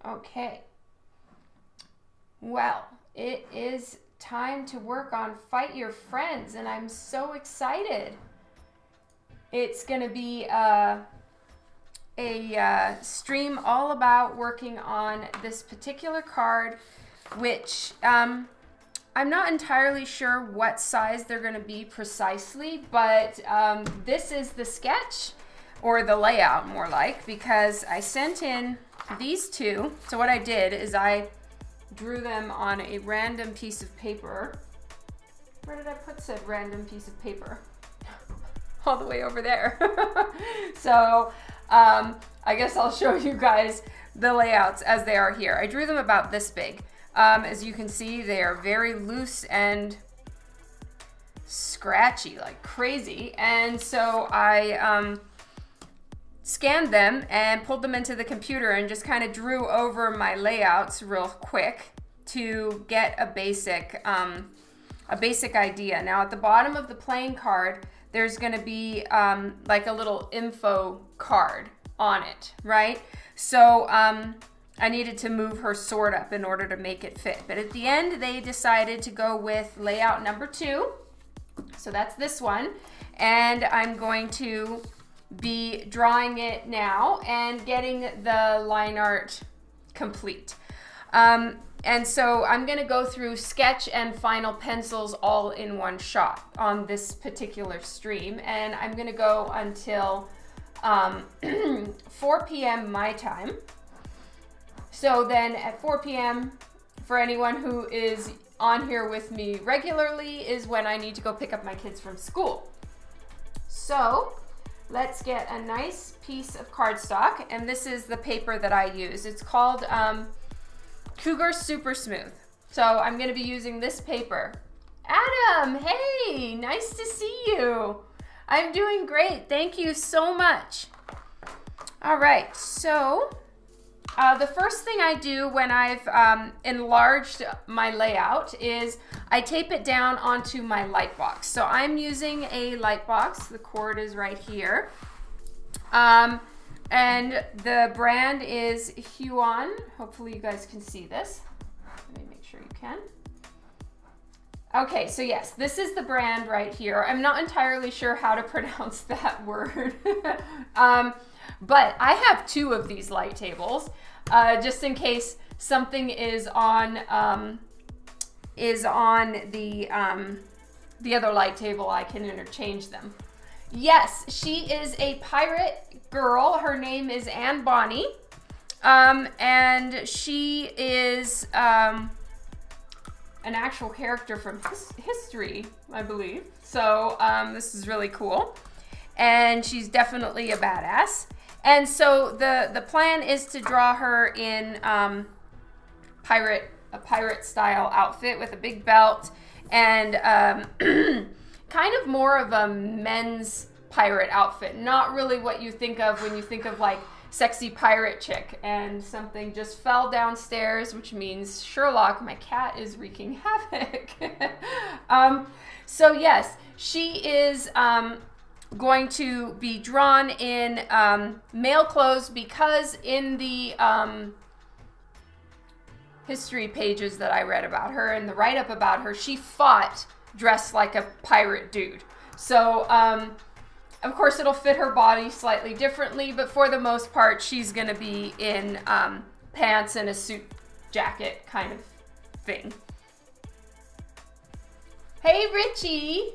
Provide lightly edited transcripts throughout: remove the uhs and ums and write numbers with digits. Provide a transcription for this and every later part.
Okay. Well, it is time to work on Fight Your Friends, and I'm so excited. It's going to be a stream all about working on this particular card, which I'm not entirely sure what size they're going to be precisely, but this is the sketch, or the layout more like, because I sent in these two. So what I did is I drew them on a random piece of paper. Where did I put said random piece of paper? All the way over there. So I guess I'll show you guys the layouts as they are here. I drew them about this big. As you can see, they are very loose and scratchy, like crazy. And so I scanned them and pulled them into the computer and just kind of drew over my layouts real quick to get a basic idea. Now at the bottom of the playing card, there's going to be like a little info card on it, right? So I needed to move her sword up in order to make it fit. But at the end, they decided to go with layout number 2. So that's this one. And I'm going to be drawing it now and getting the line art complete. And so I'm going to go through sketch and final pencils all in one shot on this particular stream. And I'm going to go until 4 p.m. my time. So then at 4 p.m. for anyone who is on here with me regularly is when I need to go pick up my kids from school. So let's get a nice piece of cardstock, and this is the paper that I use. It's called Cougar Super Smooth. So I'm going to be using this paper. Adam, hey, nice to see you. I'm doing great. Thank you so much. All right, so the first thing I do when I've enlarged my layout is I tape it down onto my light box. So I'm using a light box. The cord is right here. And the brand is Huon. Hopefully you guys can see this. Let me make sure you can. Okay, so yes, this is the brand right here. I'm not entirely sure how to pronounce that word. But I have 2 of these light tables, just in case something is on the other light table. I can interchange them. Yes, she is a pirate girl. Her name is Anne Bonny, and she is an actual character from history, I believe. So this is really cool, and she's definitely a badass. And so the plan is to draw her in a pirate style outfit with a big belt and kind of more of a men's pirate outfit. Not really what you think of when you think of like sexy pirate chick. And something just fell downstairs, which means Sherlock, my cat, is wreaking havoc. So yes, she is going to be drawn in male clothes because in the history pages that I read about her and the write-up about her, she fought dressed like a pirate dude. So of course it'll fit her body slightly differently, but for the most part she's gonna be in pants and a suit jacket kind of thing. Hey Richie!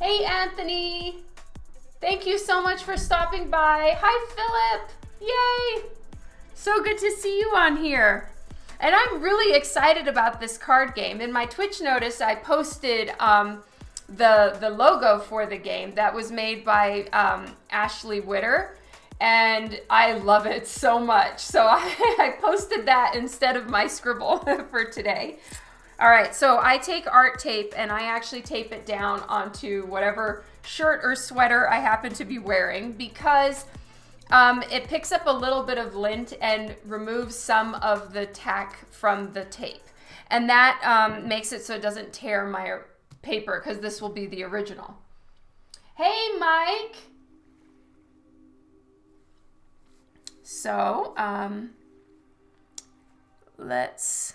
Hey Anthony! Thank you so much for stopping by. Hi Philip! Yay! So good to see you on here. And I'm really excited about this card game. In my Twitch notice, I posted the logo for the game that was made by Ashley Witter, and I love it so much. So I posted that instead of my scribble for today. All right, so I take art tape and I actually tape it down onto whatever shirt or sweater I happen to be wearing because it picks up a little bit of lint and removes some of the tack from the tape. And that makes it so it doesn't tear my paper because this will be the original. Hey, Mike. So let's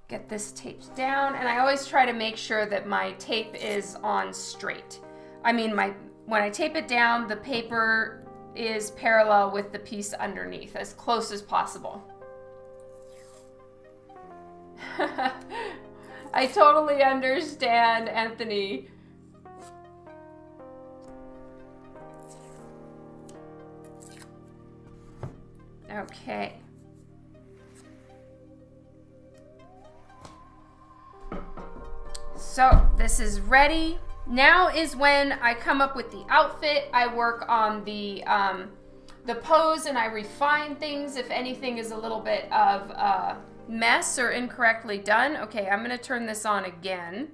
get this taped down. And I always try to make sure that my tape is on straight. I mean, when I tape it down, the paper is parallel with the piece underneath, as close as possible. I totally understand, Anthony. Okay. So this is ready. Now is when I come up with the outfit. I work on the pose and I refine things if anything is a little bit of a mess or incorrectly done. Okay, I'm gonna turn this on again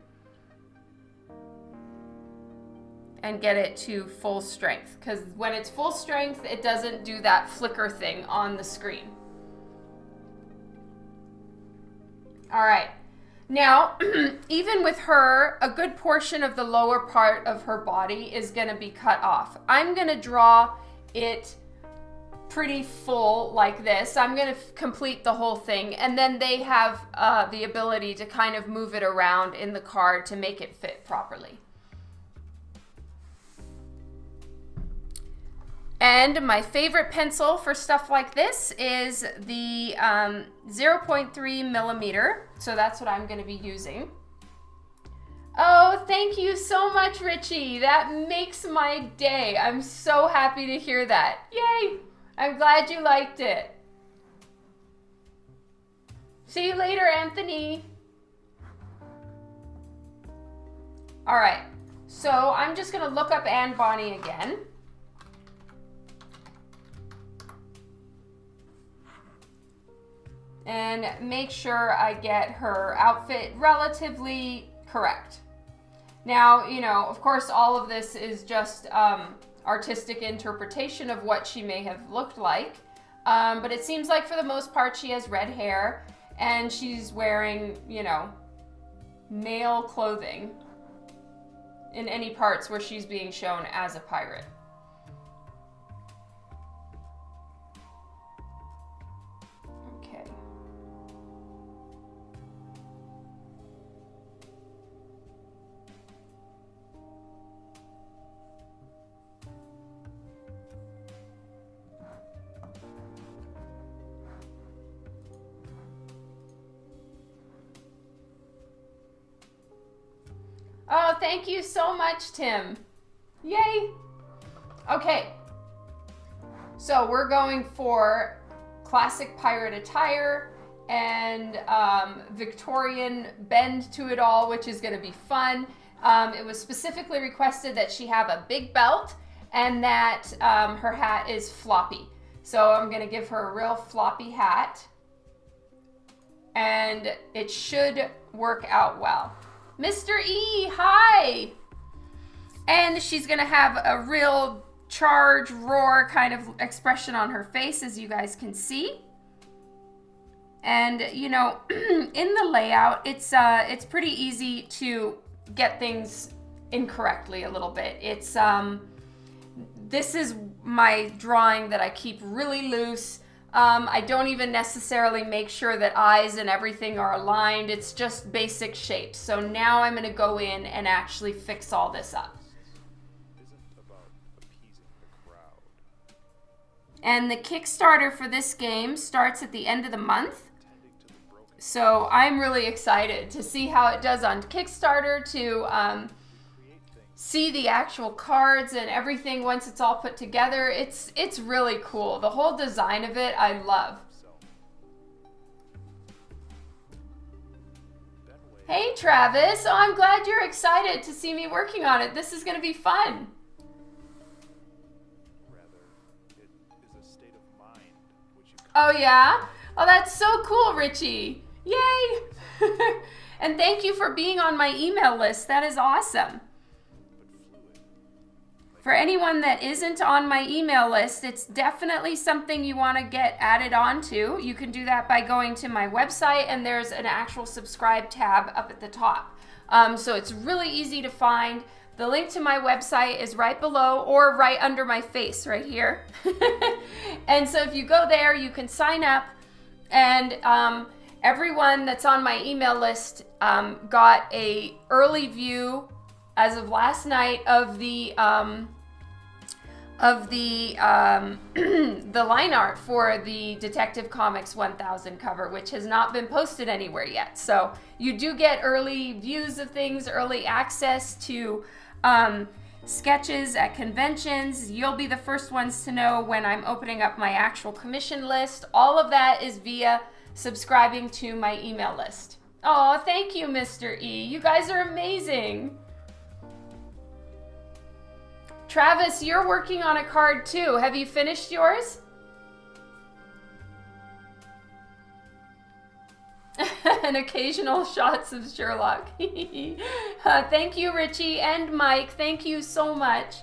and get it to full strength, because when it's full strength, it doesn't do that flicker thing on the screen. All right, now, even with her, a good portion of the lower part of her body is gonna be cut off. I'm gonna draw it pretty full like this. I'm gonna complete the whole thing, and then they have the ability to kind of move it around in the card to make it fit properly. And my favorite pencil for stuff like this is the 0.3 millimeter. So that's what I'm going to be using. Oh, thank you so much, Richie. That makes my day. I'm so happy to hear that. Yay! I'm glad you liked it. See you later, Anthony. All right. So I'm just going to look up Anne Bonny again. And make sure I get her outfit relatively correct. Now, you know, of course, all of this is just artistic interpretation of what she may have looked like. But it seems like for the most part, she has red hair and she's wearing, you know, male clothing in any parts where she's being shown as a pirate. Oh, thank you so much, Tim. Yay. Okay. So we're going for classic pirate attire and Victorian bend to it all, which is going to be fun. It was specifically requested that she have a big belt and that her hat is floppy. So I'm going to give her a real floppy hat and it should work out well. Mr. E, hi! And she's gonna have a real charge, roar kind of expression on her face, as you guys can see. And, you know, in the layout, it's pretty easy to get things incorrectly a little bit. It's, this is my drawing that I keep really loose. I don't even necessarily make sure that eyes and everything are aligned. It's just basic shapes. So now I'm going to go in and actually fix all this up. And the Kickstarter for this game starts at the end of the month. So I'm really excited to see how it does on Kickstarter, to see the actual cards and everything once it's all put together. It's really cool. The whole design of it, I love. Hey, Travis. Oh, I'm glad you're excited to see me working on it. This is going to be fun. Oh, yeah? Oh, that's so cool, Richie. Yay! And thank you for being on my email list. That is awesome. For anyone that isn't on my email list, it's definitely something you want to get added on to. You can do that by going to my website, and there's an actual subscribe tab up at the top. So it's really easy to find. The link to my website is right below or right under my face right here. And so if you go there, you can sign up, and everyone that's on my email list got a early view as of last night of the the line art for the Detective Comics 1000 cover, which has not been posted anywhere yet. So you do get early views of things, early access to sketches at conventions. You'll be the first ones to know when I'm opening up my actual commission list. All of that is via subscribing to my email list. Oh, thank you, Mr. E. You guys are amazing. Travis, you're working on a card too. Have you finished yours? And occasional shots of Sherlock. Thank you, Richie and Mike. Thank you so much.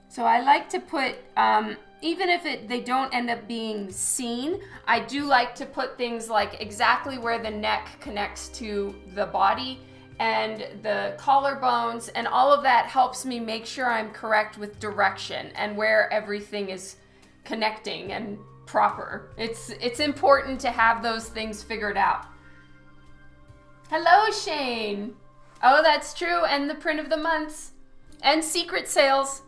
So I like to put, even if they don't end up being seen, I do like to put things like exactly where the neck connects to the body and the collarbones, and all of that helps me make sure I'm correct with direction and where everything is connecting and proper. It's important to have those things figured out. Hello, Shane. Oh, that's true, and the print of the months and secret sales.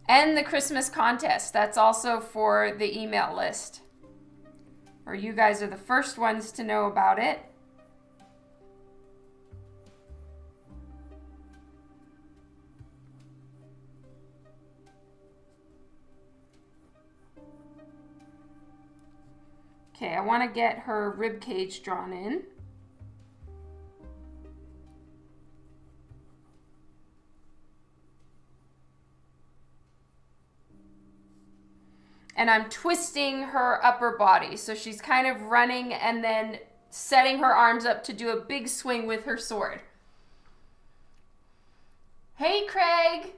And the Christmas contest, that's also for the email list, or you guys are the first ones to know about it. Okay, I want to get her rib cage drawn in. And I'm twisting her upper body. So she's kind of running and then setting her arms up to do a big swing with her sword. Hey, Craig.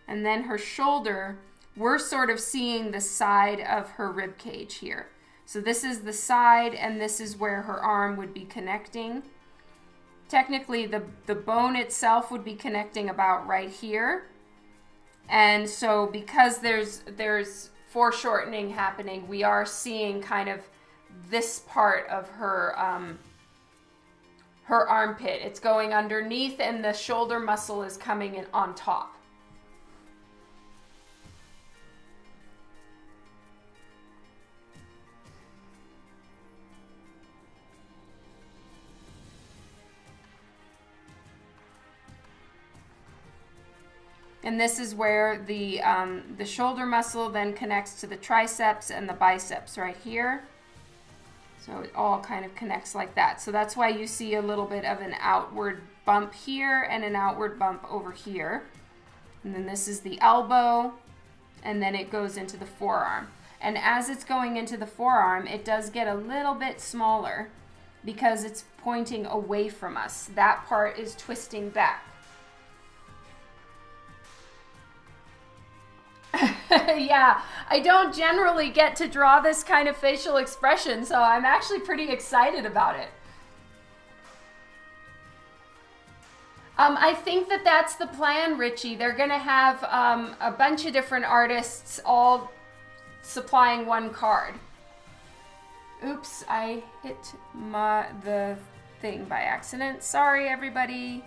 And then her shoulder, we're sort of seeing the side of her rib cage here. So this is the side, and this is where her arm would be connecting. Technically, the bone itself would be connecting about right here. And so because there's foreshortening happening, we are seeing kind of this part of her her armpit. It's going underneath, and the shoulder muscle is coming in on top. And this is where the shoulder muscle then connects to the triceps and the biceps right here. So it all kind of connects like that. So that's why you see a little bit of an outward bump here and an outward bump over here. And then this is the elbow, and then it goes into the forearm. And as it's going into the forearm, it does get a little bit smaller because it's pointing away from us. That part is twisting back. Yeah, I don't generally get to draw this kind of facial expression, so I'm actually pretty excited about it. I think that that's the plan, Richie. They're going to have a bunch of different artists all supplying one card. Oops, I hit the thing by accident. Sorry, everybody.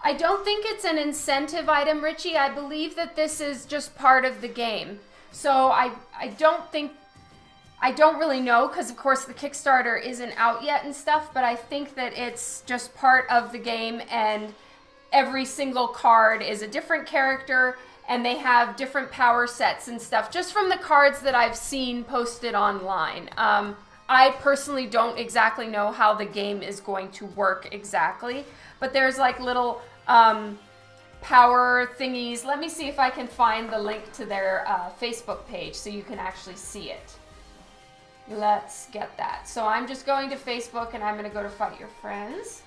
I don't think it's an incentive item, Richie. I believe that this is just part of the game. So I don't really know, because of course the Kickstarter isn't out yet and stuff, but I think that it's just part of the game, and every single card is a different character, and they have different power sets and stuff just from the cards that I've seen posted online. I personally don't exactly know how the game is going to work exactly, but there's like little power thingies. Let me see if I can find the link to their Facebook page so you can actually see it. Let's get that. So I'm just going to Facebook and I'm going to go to Fight Your Friends.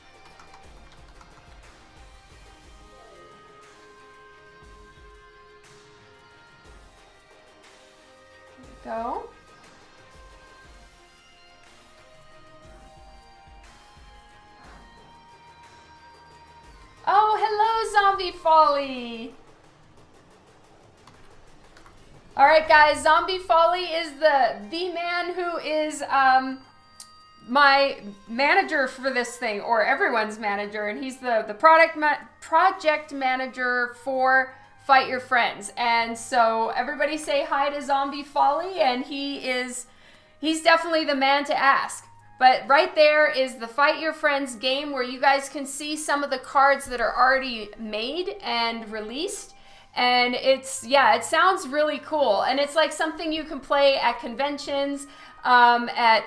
There we go. Oh, hello, Zombie Folly. All right, guys, Zombie Folly is the man who is my manager for this thing, or everyone's manager, and he's the project manager for Fight Your Friends. And so everybody say hi to Zombie Folly, and he's definitely the man to ask. But right there is the Fight Your Friends game where you guys can see some of the cards that are already made and released. And it sounds really cool. And it's like something you can play at conventions, of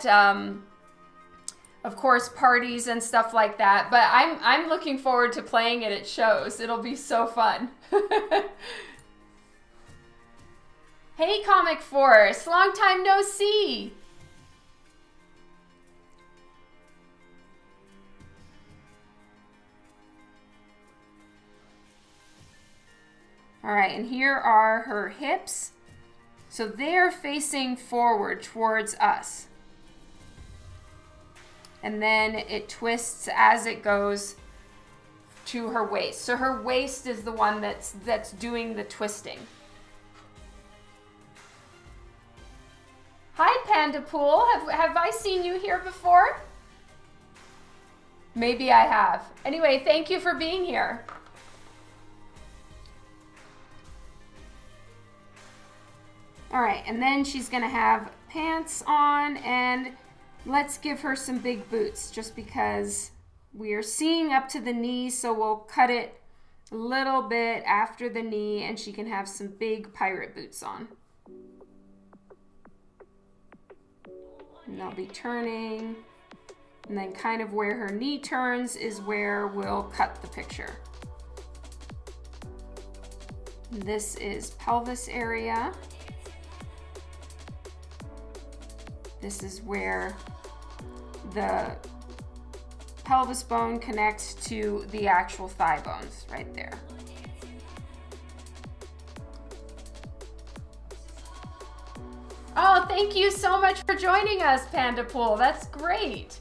course, parties and stuff like that. But I'm looking forward to playing it at shows. It'll be so fun. Hey, Comic Force, long time no see. All right, and here are her hips. So they're facing forward towards us. And then it twists as it goes to her waist. So her waist is the one that's doing the twisting. Hi, Panda Pool. Have I seen you here before? Maybe I have. Anyway, thank you for being here. All right, and then she's gonna have pants on, and let's give her some big boots just because we are seeing up to the knee, so we'll cut it a little bit after the knee, and she can have some big pirate boots on. And they'll be turning, and then kind of where her knee turns is where we'll cut the picture. This is pelvis area. This is where the pelvis bone connects to the actual thigh bones, right there. Oh, thank you so much for joining us, Panda Pool. That's great.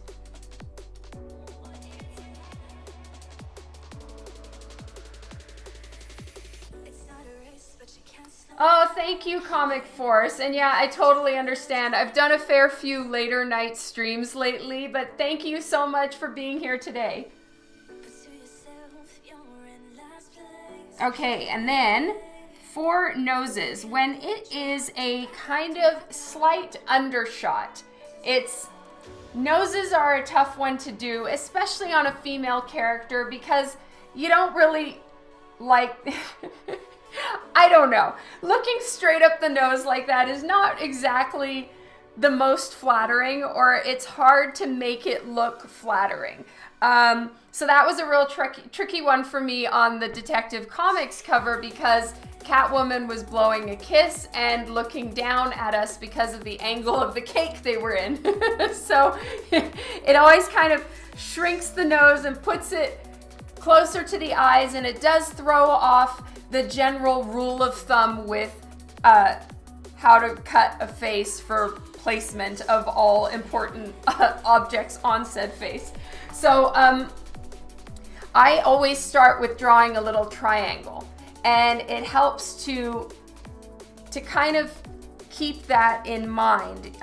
Oh, thank you, Comic Force. And yeah, I totally understand. I've done a fair few later night streams lately, but thank you so much for being here today. Okay, and then for noses, when it is a kind of slight undershot, noses are a tough one to do, especially on a female character, because you don't really like... I don't know. Looking straight up the nose like that is not exactly the most flattering, or it's hard to make it look flattering. So that was a real tricky one for me on the Detective Comics cover, because Catwoman was blowing a kiss and looking down at us because of the angle of the cake they were in. So it always kind of shrinks the nose and puts it closer to the eyes, and it does throw off the general rule of thumb with how to cut a face for placement of all important objects on said face. So I always start with drawing a little triangle, and it helps to kind of keep that in mind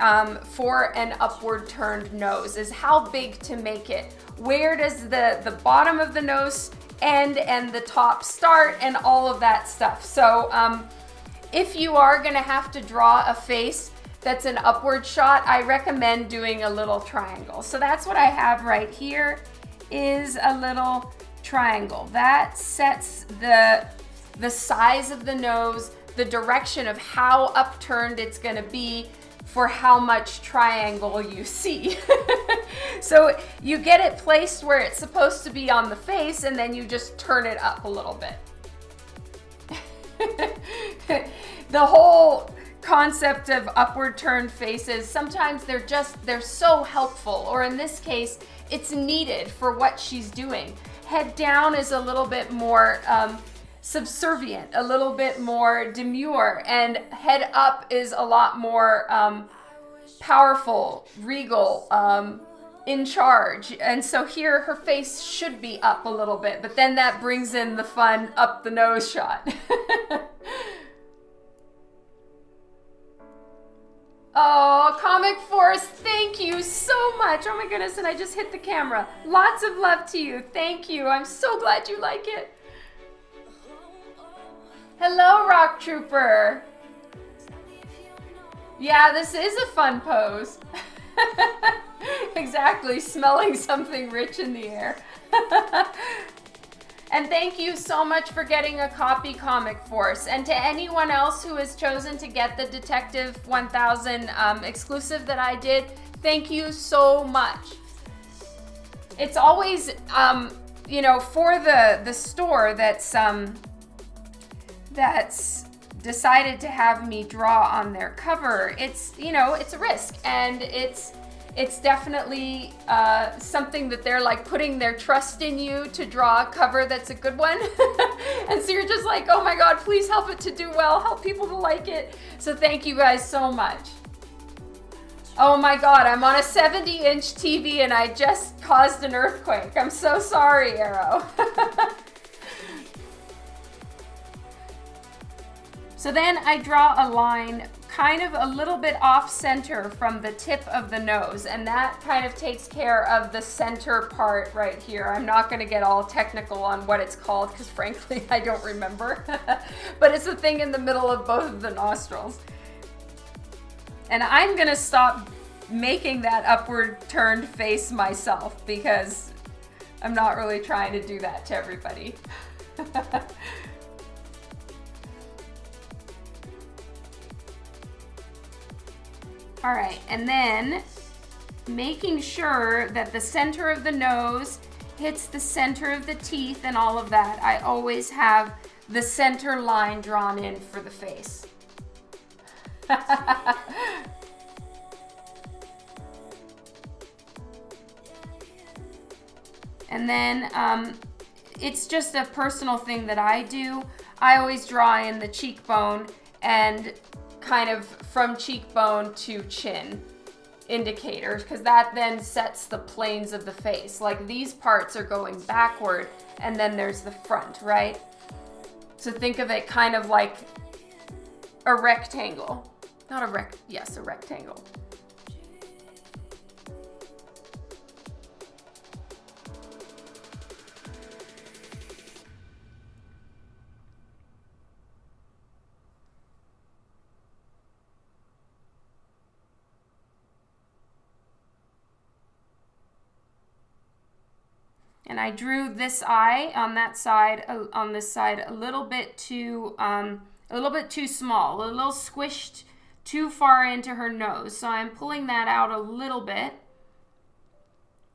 for an upward turned nose, is how big to make it. Where does the bottom of the nose end and the top start, and all of that stuff. So if you are gonna have to draw a face that's an upward shot, I recommend doing a little triangle. So that's what I have right here, is a little triangle. That sets the the size of the nose, the direction of how upturned it's gonna be for how much triangle you see. So you get it placed where it's supposed to be on the face, and then you just turn it up a little bit. The whole concept of upward turned faces, sometimes they're so helpful, or in this case, it's needed for what she's doing. Head down is a little bit more subservient, a little bit more demure, and head up is a lot more powerful, regal, in charge. And so here her face should be up a little bit, but then that brings in the fun up the nose shot. Oh, Comic Force, thank you so much. Oh my goodness, and I just hit the camera. Lots of love to you. Thank you. I'm so glad you like it. Hello, Rock Trooper. Yeah, this is a fun pose. Exactly, smelling something rich in the air. And thank you so much for getting a copy, Comic Force. And to anyone else who has chosen to get the Detective 1000 exclusive that I did, thank you so much. It's always, you know, for the store that's decided to have me draw on their cover, it's, you know, it's a risk, and it's definitely something that they're like putting their trust in you to draw a cover that's a good one. And so you're just like, oh my God, please help it to do well, help people to like it. So thank you guys so much. Oh my God, I'm on a 70-inch TV and I just caused an earthquake. I'm so sorry, Arrow. So then I draw a line kind of a little bit off center from the tip of the nose, and that kind of takes care of the center part right here. I'm not going to get all technical on what it's called because frankly I don't remember. But it's the thing in the middle of both of the nostrils. And I'm going to stop making that upward turned face myself because I'm not really trying to do that to everybody. All right, and then making sure that the center of the nose hits the center of the teeth and all of that, I always have the center line drawn in for the face. And then it's just a personal thing that I do. I always draw in the cheekbone and kind of from cheekbone to chin indicators, because that then sets the planes of the face. Like these parts are going backward and then there's the front, right? So think of it kind of like a rectangle. Not a yes, a rectangle. And I drew this eye on that side, on this side, a little bit too small, a little squished too far into her nose. So I'm pulling that out a little bit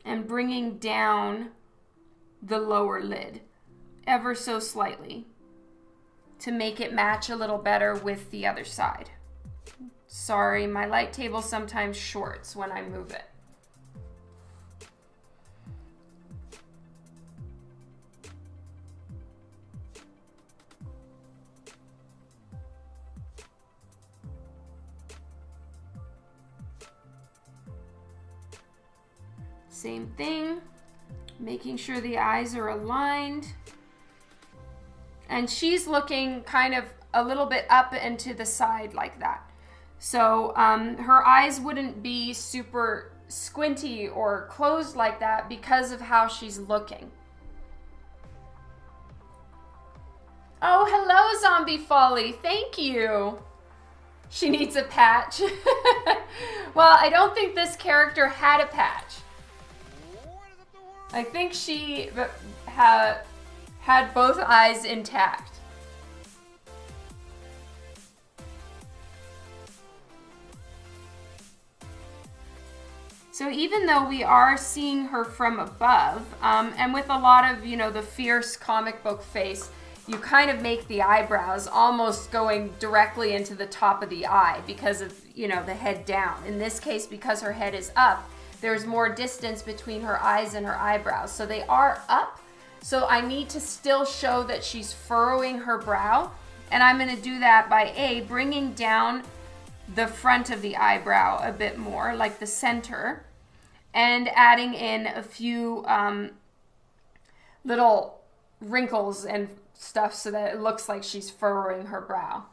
and bringing down the lower lid ever so slightly to make it match a little better with the other side. Sorry, my light table sometimes shorts when I move it. Same thing, making sure the eyes are aligned. And she's looking kind of a little bit up and to the side like that. So her eyes wouldn't be super squinty or closed like that because of how she's looking. Oh, hello, Zombie Folly. Thank you. She needs a patch. Well, I don't think this character had a patch. I think she had both eyes intact. So even though we are seeing her from above, and with a lot of, you know, the fierce comic book face, you kind of make the eyebrows almost going directly into the top of the eye because of, you know, the head down. In this case, because her head is up, there's more distance between her eyes and her eyebrows. So they are up. So I need to still show that she's furrowing her brow. And I'm going to do that by bringing down the front of the eyebrow a bit more, like the center, and adding in a few little wrinkles and stuff so that it looks like she's furrowing her brow.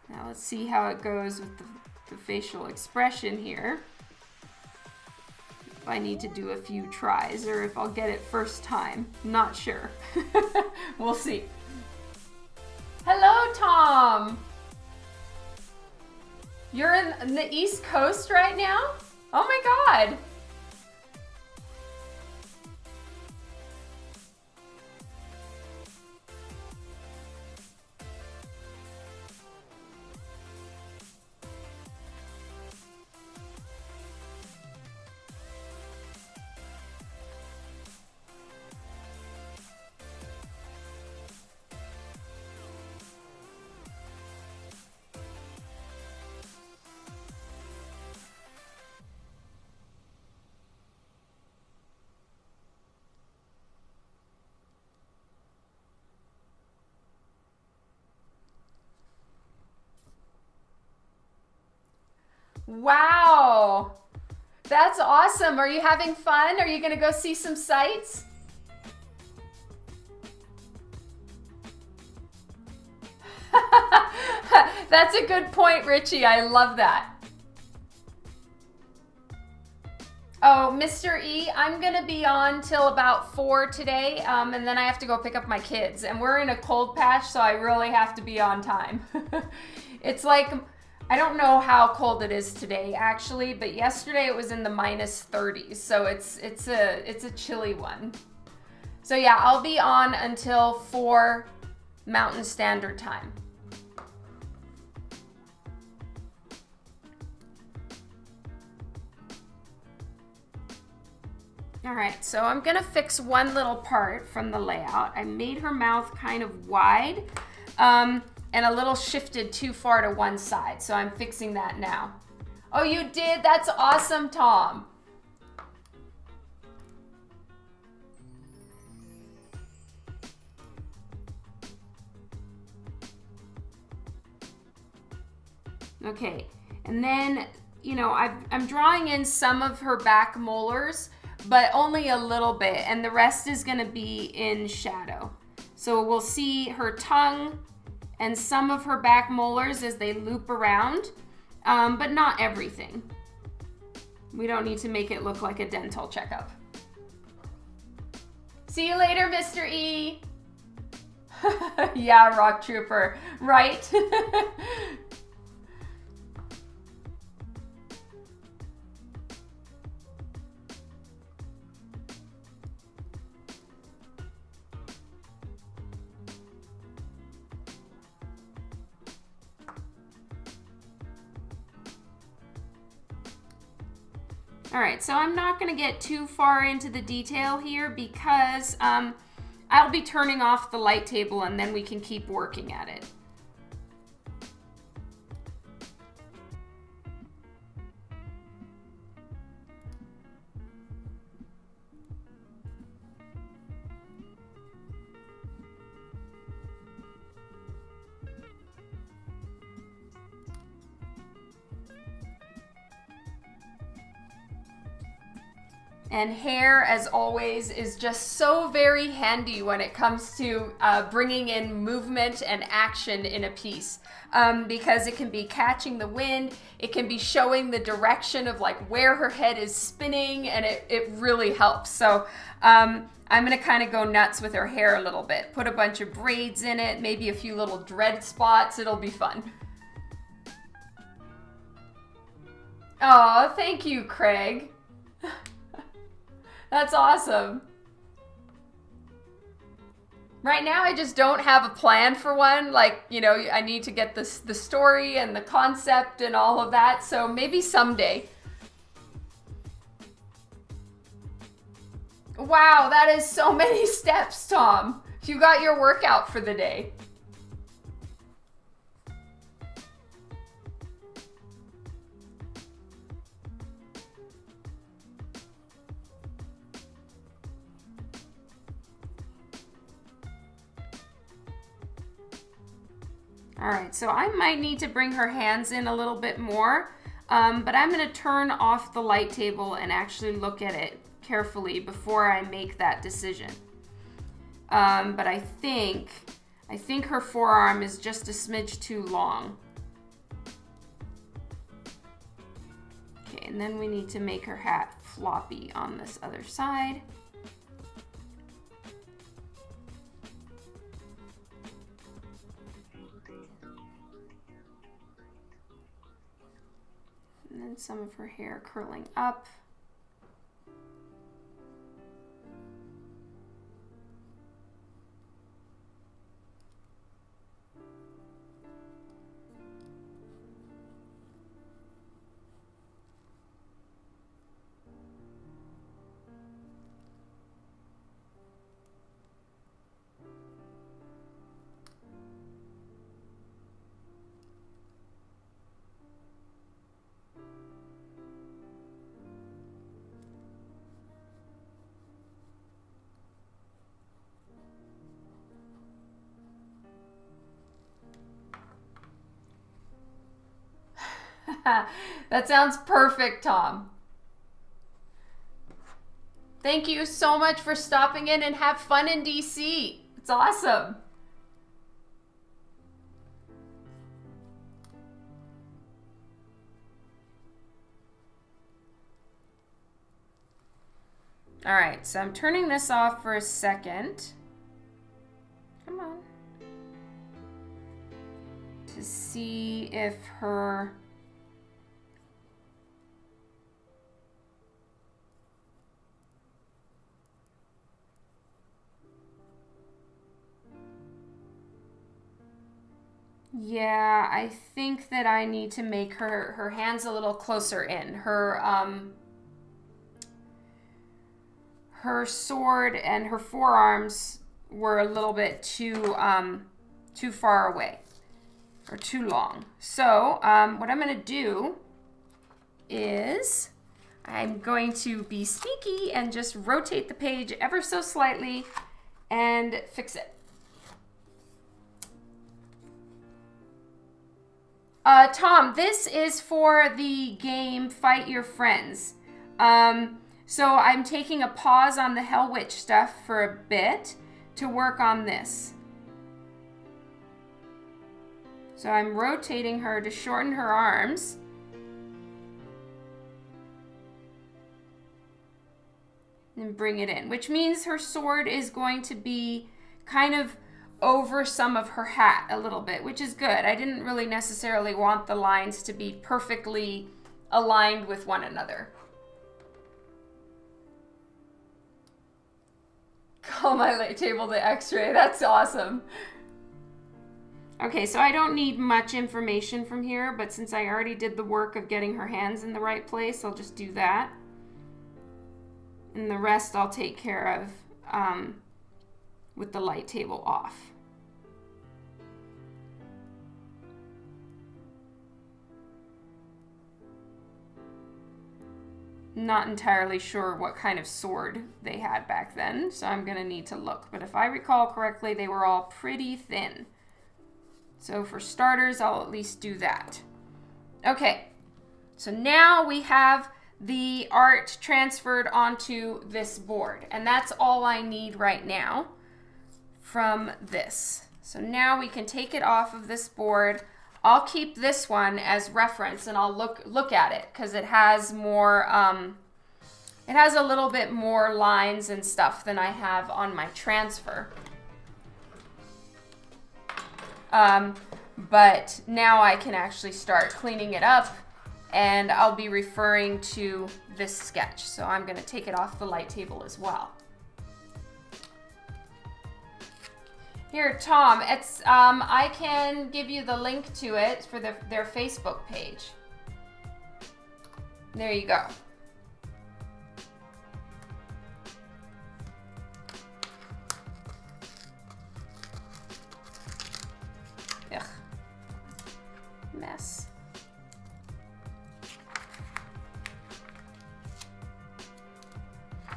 Now let's see how it goes with the facial expression here. If I need to do a few tries or if I'll get it first time. Not sure. We'll see. Hello, Tom. You're in the East Coast right now? Oh my God. Wow, that's awesome. Are you having fun? Are you gonna go see some sights? That's a good point, Richie. I love that. Oh, Mr. E, I'm gonna be on till about 4 today, and then I have to go pick up my kids. And we're in a cold patch, so I really have to be on time. It's like, I don't know how cold it is today actually, but yesterday it was in the -30s, so it's a chilly one. So yeah, I'll be on until 4 Mountain Standard Time. All right, so I'm gonna fix one little part from the layout. I made her mouth kind of wide, and a little shifted too far to one side. So I'm fixing that now. Oh, you did? That's awesome, Tom. Okay, and then, you know, I'm drawing in some of her back molars, but only a little bit, and the rest is gonna be in shadow. So we'll see her tongue and some of her back molars as they loop around, but not everything. We don't need to make it look like a dental checkup. See you later, Mr. E. Yeah, Rock Trooper, right? All right, so I'm not gonna get too far into the detail here because I'll be turning off the light table and then we can keep working at it. And hair, as always, is just so very handy when it comes to bringing in movement and action in a piece. Because it can be catching the wind, it can be showing the direction of like where her head is spinning, and it really helps. So I'm gonna kind of go nuts with her hair a little bit. Put a bunch of braids in it, maybe a few little dread spots. It'll be fun. Oh, thank you, Craig. That's awesome. Right now, I just don't have a plan for one. Like, you know, I need to get the story and the concept and all of that. So maybe someday. Wow, that is so many steps, Tom. You got your workout for the day. All right, so I might need to bring her hands in a little bit more, but I'm gonna turn off the light table and actually look at it carefully before I make that decision. But I think her forearm is just a smidge too long. Okay, and then we need to make her hat floppy on this other side. And then some of her hair curling up. That sounds perfect, Tom. Thank you so much for stopping in, and have fun in DC. It's awesome. All right, so I'm turning this off for a second. Come on. To see if her... Yeah, I think that I need to make her hands a little closer in. Her sword and her forearms were a little bit too far away, or too long. So what I'm going to do is I'm going to be sneaky and just rotate the page ever so slightly and fix it. Tom, this is for the game Fight Your Friends. So I'm taking a pause on the Hell Witch stuff for a bit to work on this. So I'm rotating her to shorten her arms. And bring it in, which means her sword is going to be kind of over some of her hat a little bit, which is good. I didn't really necessarily want the lines to be perfectly aligned with one another. Call my light table the X-ray. That's awesome. Okay, so I don't need much information from here, but since I already did the work of getting her hands in the right place, I'll just do that. And the rest I'll take care of with the light table off. Not entirely sure what kind of sword they had back then, so I'm gonna need to look. But if I recall correctly, they were all pretty thin. So for starters, I'll at least do that. Okay, so now we have the art transferred onto this board. And that's all I need right now from this. So now we can take it off of this board. I'll keep this one as reference and I'll look at it because it has more, it has a little bit more lines and stuff than I have on my transfer. But now I can actually start cleaning it up and I'll be referring to this sketch. So I'm going to take it off the light table as well. Here, Tom, it's I can give you the link to it for their Facebook page. There you go. Ugh. Mess.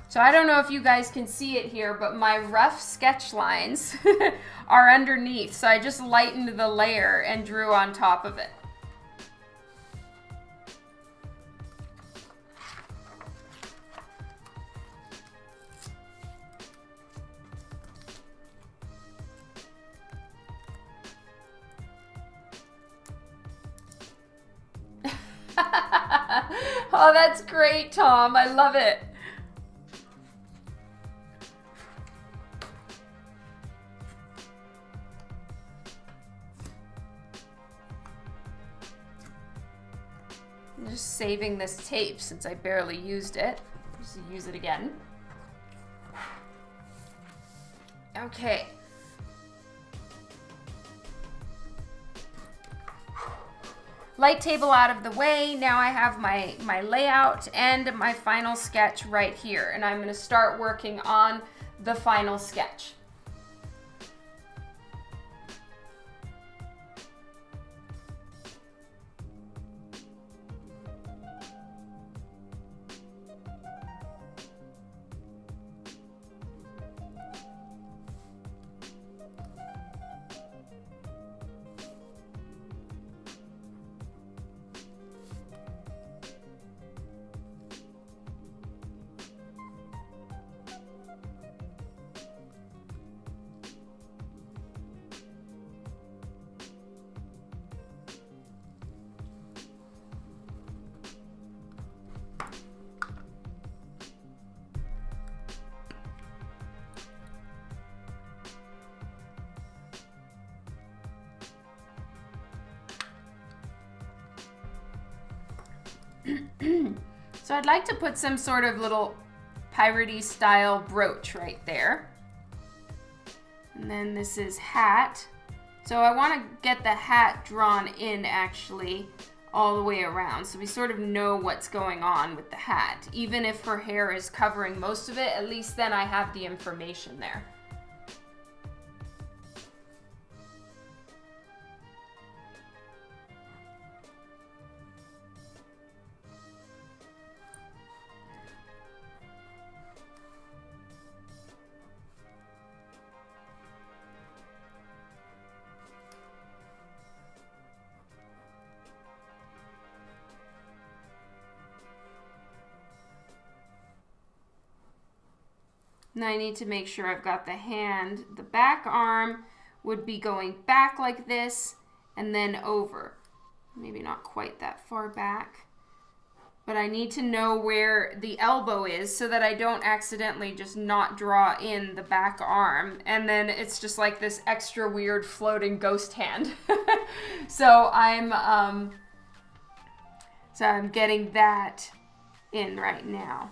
So I don't know if you guys can see it here, but my rough sketch lines are underneath. So I just lightened the layer and drew on top of it. Oh, that's great, Tom. I love it. I'm just saving this tape since I barely used it. Just use it again. Okay. Light table out of the way. Now I have my layout and my final sketch right here. And I'm going to start working on the final sketch. So I'd like to put some sort of little piratey style brooch right there. And then this is hat. So I want to get the hat drawn in actually all the way around. So we sort of know what's going on with the hat. Even if her hair is covering most of it, at least then I have the information there. Now I need to make sure I've got the hand. The back arm would be going back like this and then over. Maybe not quite that far back. But I need to know where the elbow is so that I don't accidentally just not draw in the back arm. And then it's just like this extra weird floating ghost hand. So I'm getting that in right now.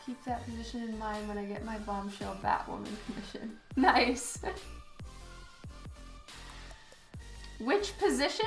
Keep that position in mind when I get my Bombshell Batwoman commission. Nice. Which position?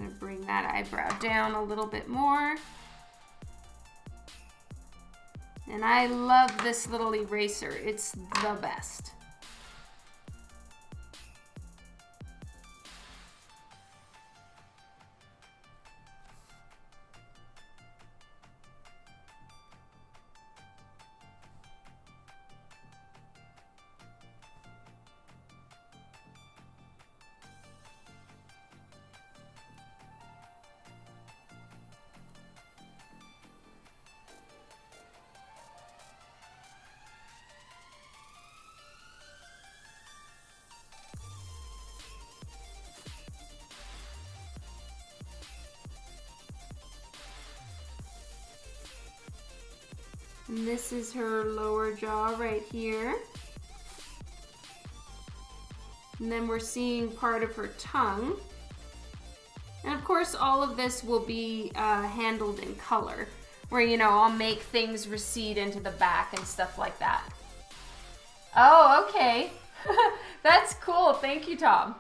gonna bring that eyebrow down a little bit more. And I love this little eraser. It's the best. And this is her lower jaw right here. And then we're seeing part of her tongue. And of course, all of this will be handled in color, where, you know, I'll make things recede into the back and stuff like that. Oh, okay. That's cool. Thank you, Tom.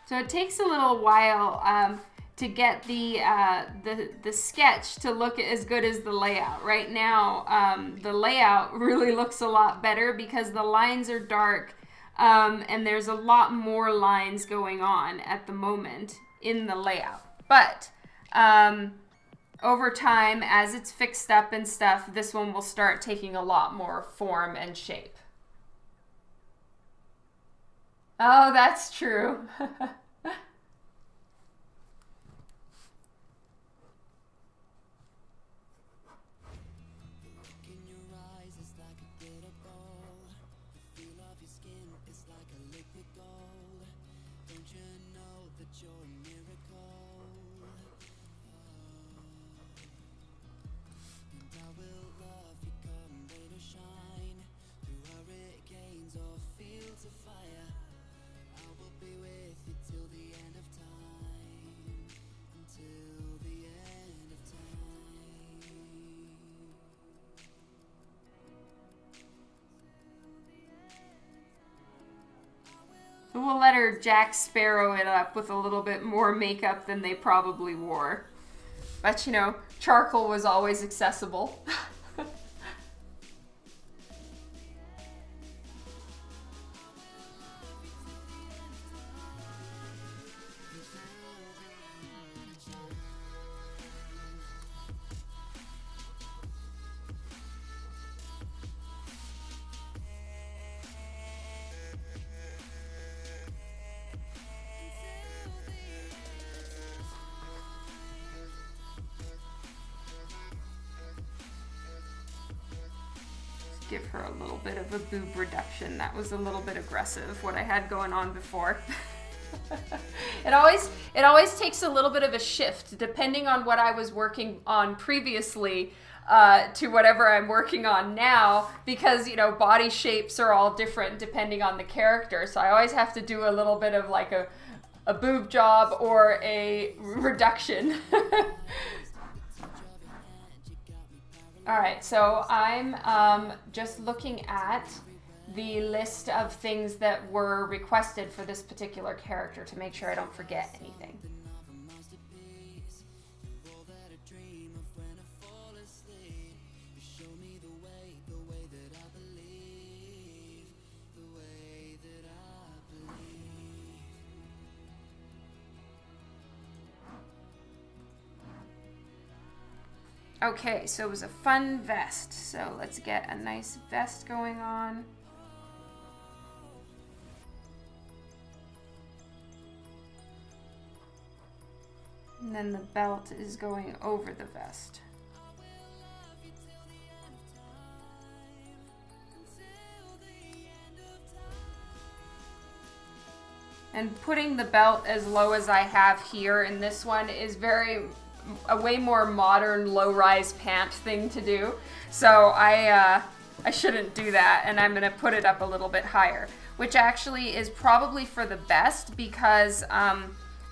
So it takes a little while to get the sketch to look as good as the layout. Right now, the layout really looks a lot better because the lines are dark, and there's a lot more lines going on at the moment in the layout. But over time, as it's fixed up and stuff, this one will start taking a lot more form and shape. Oh, that's true. We'll let her Jack Sparrow it up with a little bit more makeup than they probably wore. But, you know, charcoal was always accessible. Give her a little bit of a boob reduction. That was a little bit aggressive, what I had going on before. It always takes a little bit of a shift depending on what I was working on previously to whatever I'm working on now, because, you know, body shapes are all different depending on the character. So I always have to do a little bit of like a boob job or a reduction. All right, so I'm just looking at the list of things that were requested for this particular character to make sure I don't forget anything. Okay, so it was a fun vest. So let's get a nice vest going on. And then the belt is going over the vest. And putting the belt as low as I have here in this one is a way more modern low-rise pant thing to do. So I shouldn't do that, and I'm going to put it up a little bit higher, which actually is probably for the best, because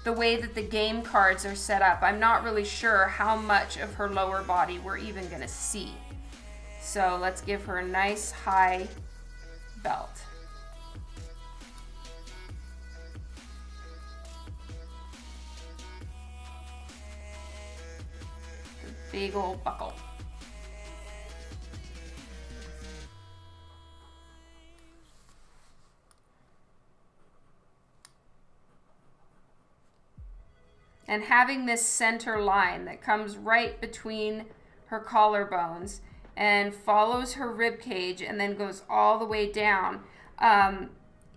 the way that the game cards are set up, I'm not really sure how much of her lower body we're even gonna see. So let's give her a nice high belt. Big old buckle. And having this center line that comes right between her collarbones and follows her rib cage and then goes all the way down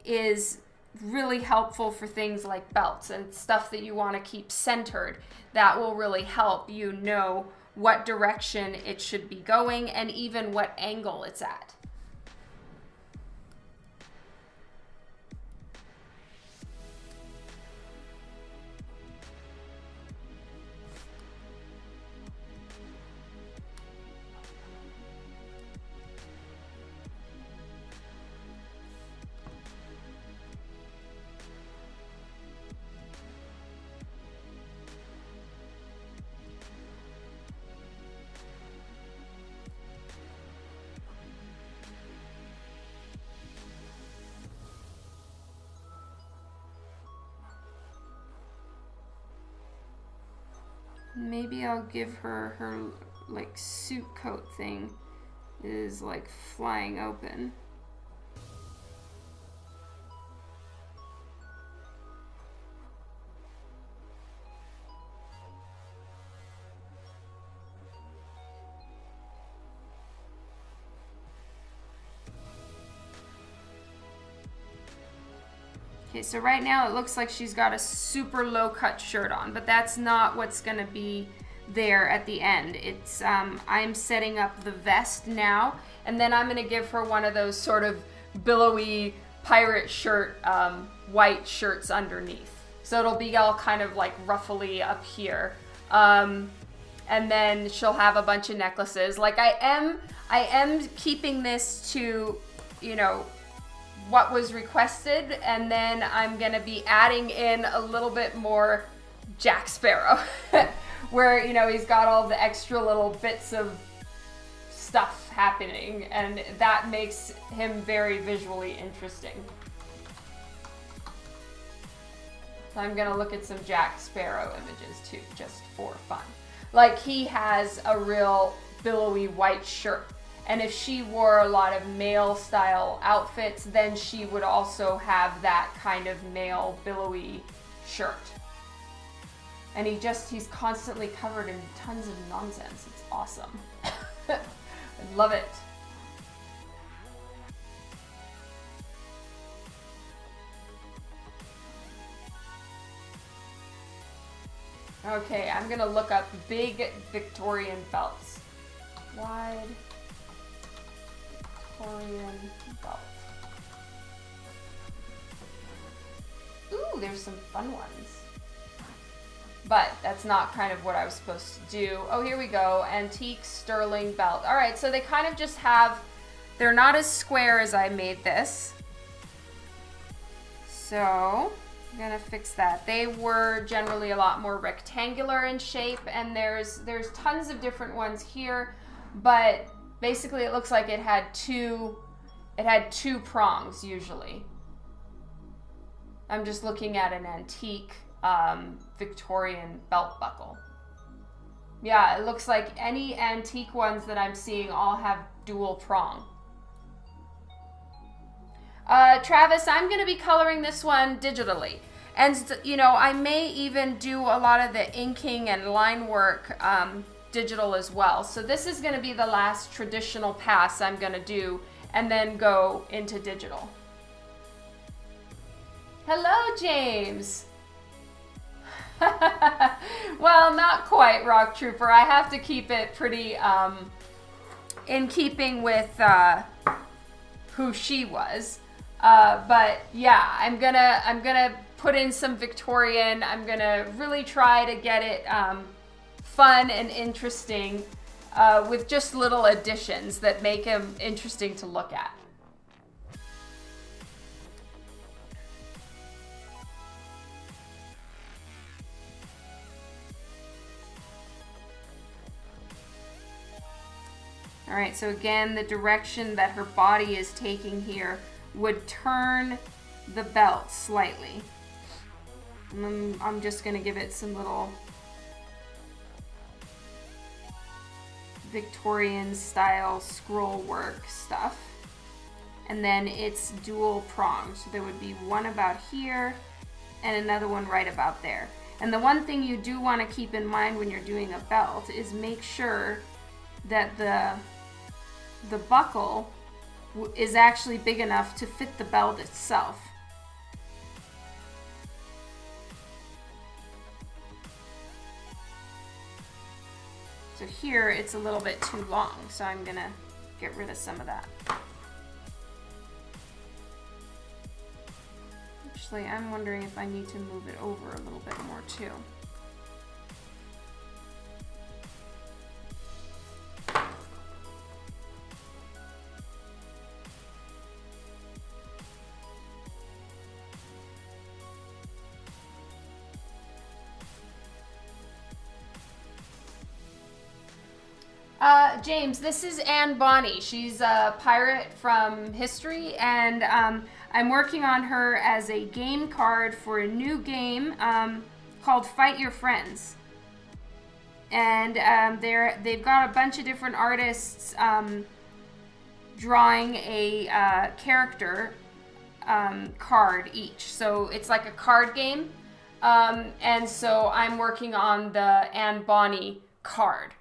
is really helpful for things like belts and stuff that you want to keep centered. That will really help you know what direction it should be going and even what angle it's at. Maybe I'll give her like suit coat thing is like flying open. Okay, so right now it looks like she's got a super low cut shirt on, but that's not what's gonna be there at the end. It's I'm setting up the vest now, and then I'm gonna give her one of those sort of billowy pirate shirt, white shirts underneath. So it'll be all kind of like ruffly up here. And then she'll have a bunch of necklaces. Like I am keeping this to, you know, what was requested, and then I'm gonna be adding in a little bit more Jack Sparrow where, you know, he's got all the extra little bits of stuff happening, and that makes him very visually interesting. So I'm gonna look at some Jack Sparrow images too, just for fun. Like he has a real billowy white shirt. And if she wore a lot of male style outfits, then she would also have that kind of male billowy shirt. And he's constantly covered in tons of nonsense. It's awesome. I love it. Okay, I'm gonna look up big Victorian belts. Wide Victorian belt. Ooh, there's some fun ones. But that's not kind of what I was supposed to do. Oh, here we go. Antique sterling belt. All right, so they kind of just have, they're not as square as I made this. So I'm gonna fix that. They were generally a lot more rectangular in shape, and there's tons of different ones here, but basically it looks like it had two prongs usually. I'm just looking at an antique Victorian belt buckle. Yeah, it looks like any antique ones that I'm seeing all have dual prong. Travis, I'm going to be coloring this one digitally. And, you know, I may even do a lot of the inking and line work digital as well. So this is going to be the last traditional pass I'm going to do and then go into digital. Hello, James. Well, not quite, Rock Trooper. I have to keep it pretty in keeping with who she was. But yeah, I'm gonna put in some Victorian. I'm gonna really try to get it fun and interesting with just little additions that make him interesting to look at. All right, so again, the direction that her body is taking here would turn the belt slightly. And I'm just gonna give it some little Victorian style scroll work stuff. And then it's dual pronged. So there would be one about here and another one right about there. And the one thing you do want to keep in mind when you're doing a belt is make sure that the buckle is actually big enough to fit the belt itself. So here it's a little bit too long, so I'm gonna get rid of some of that. Actually, I'm wondering if I need to move it over a little bit more too. James, this is Anne Bonny. She's a pirate from history, and I'm working on her as a game card for a new game called Fight Your Friends. And they've got a bunch of different artists drawing a character card each. So it's like a card game. And so I'm working on the Anne Bonny card.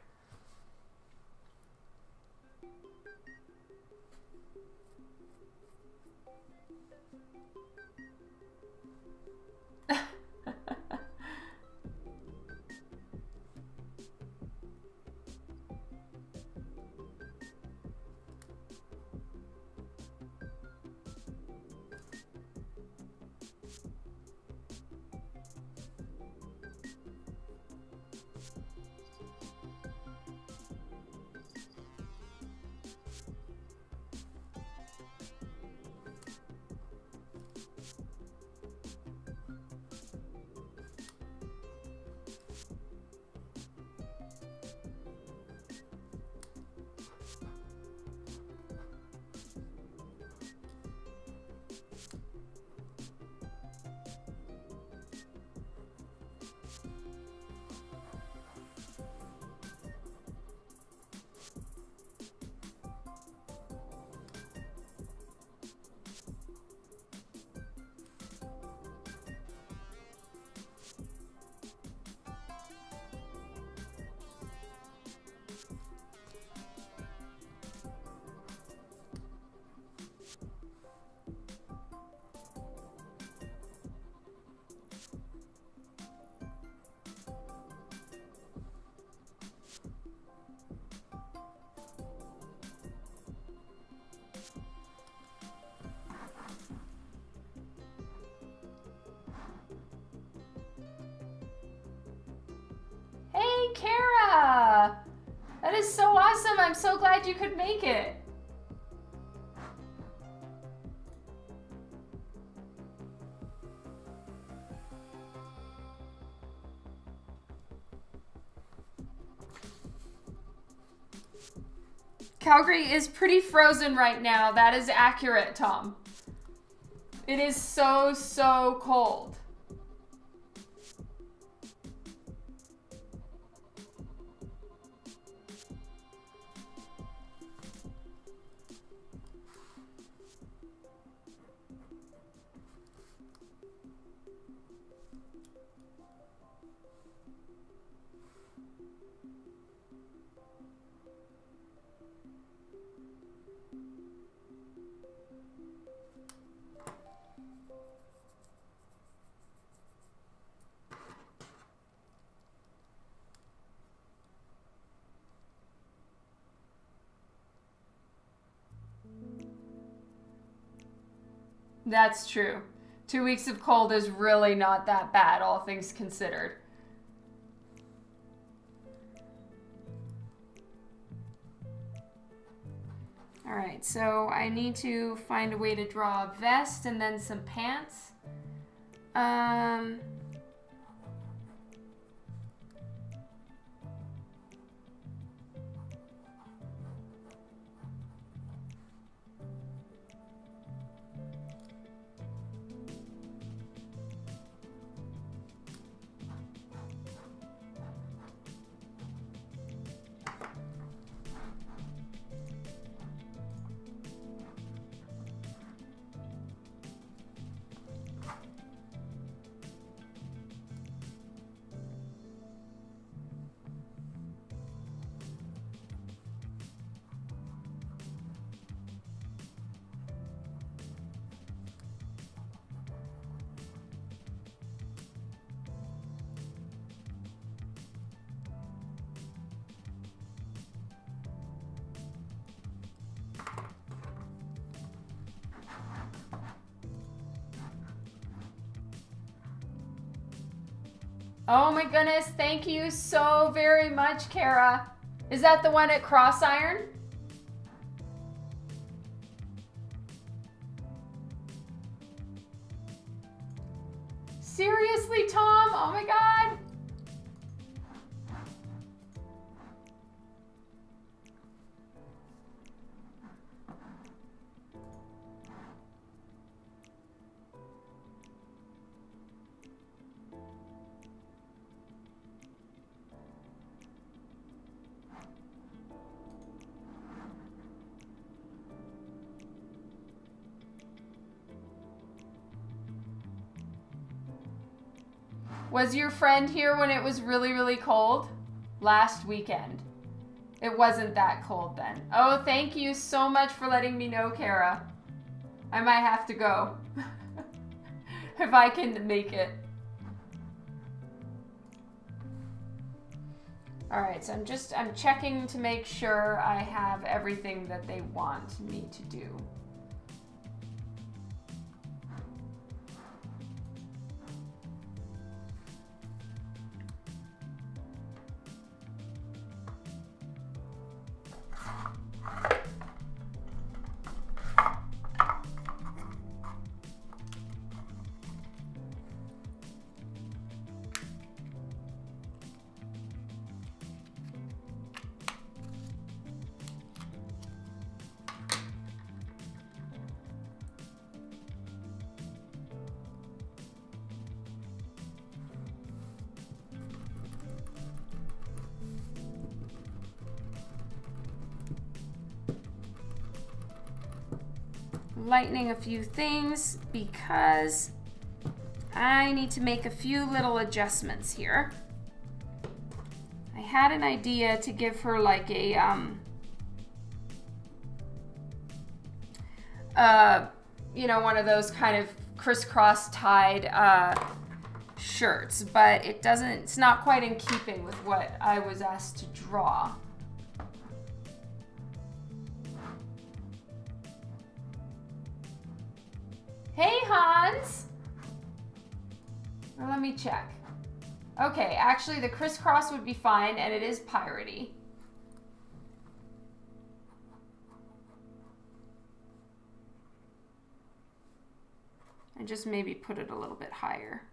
Kara! That is so awesome. I'm so glad you could make it. Calgary is pretty frozen right now. That is accurate, Tom. It is so, so cold. That's true. 2 weeks of cold is really not that bad, all things considered. All right, so I need to find a way to draw a vest and then some pants. Oh my goodness, thank you so very much, Kara. Is that the one at Cross Iron? Seriously, Tom? Oh my God. Was your friend here when it was really, really cold? Last weekend. It wasn't that cold then. Oh, thank you so much for letting me know, Kara. I might have to go. If I can make it. Alright, so I'm checking to make sure I have everything that they want me to do. Lightening a few things because I need to make a few little adjustments here. I had an idea to give her like a you know, one of those kind of crisscross tied shirts, but it's not quite in keeping with what I was asked to draw. Hey, Hans. Well, let me check. Okay, actually the crisscross would be fine, and it is piratey. And just maybe put it a little bit higher.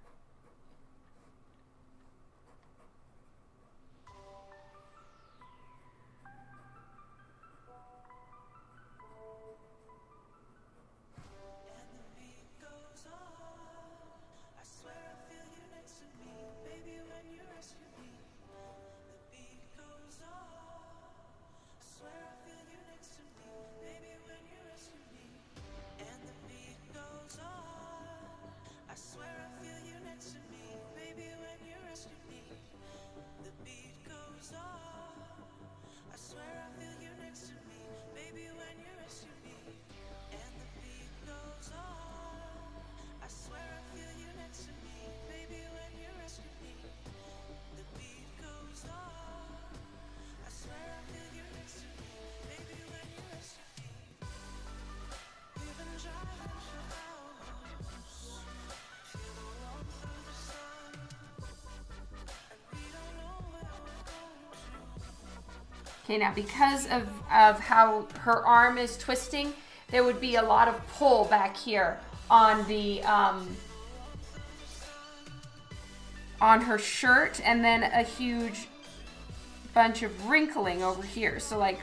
Okay, now because of how her arm is twisting, there would be a lot of pull back here on the on her shirt, and then a huge bunch of wrinkling over here. So like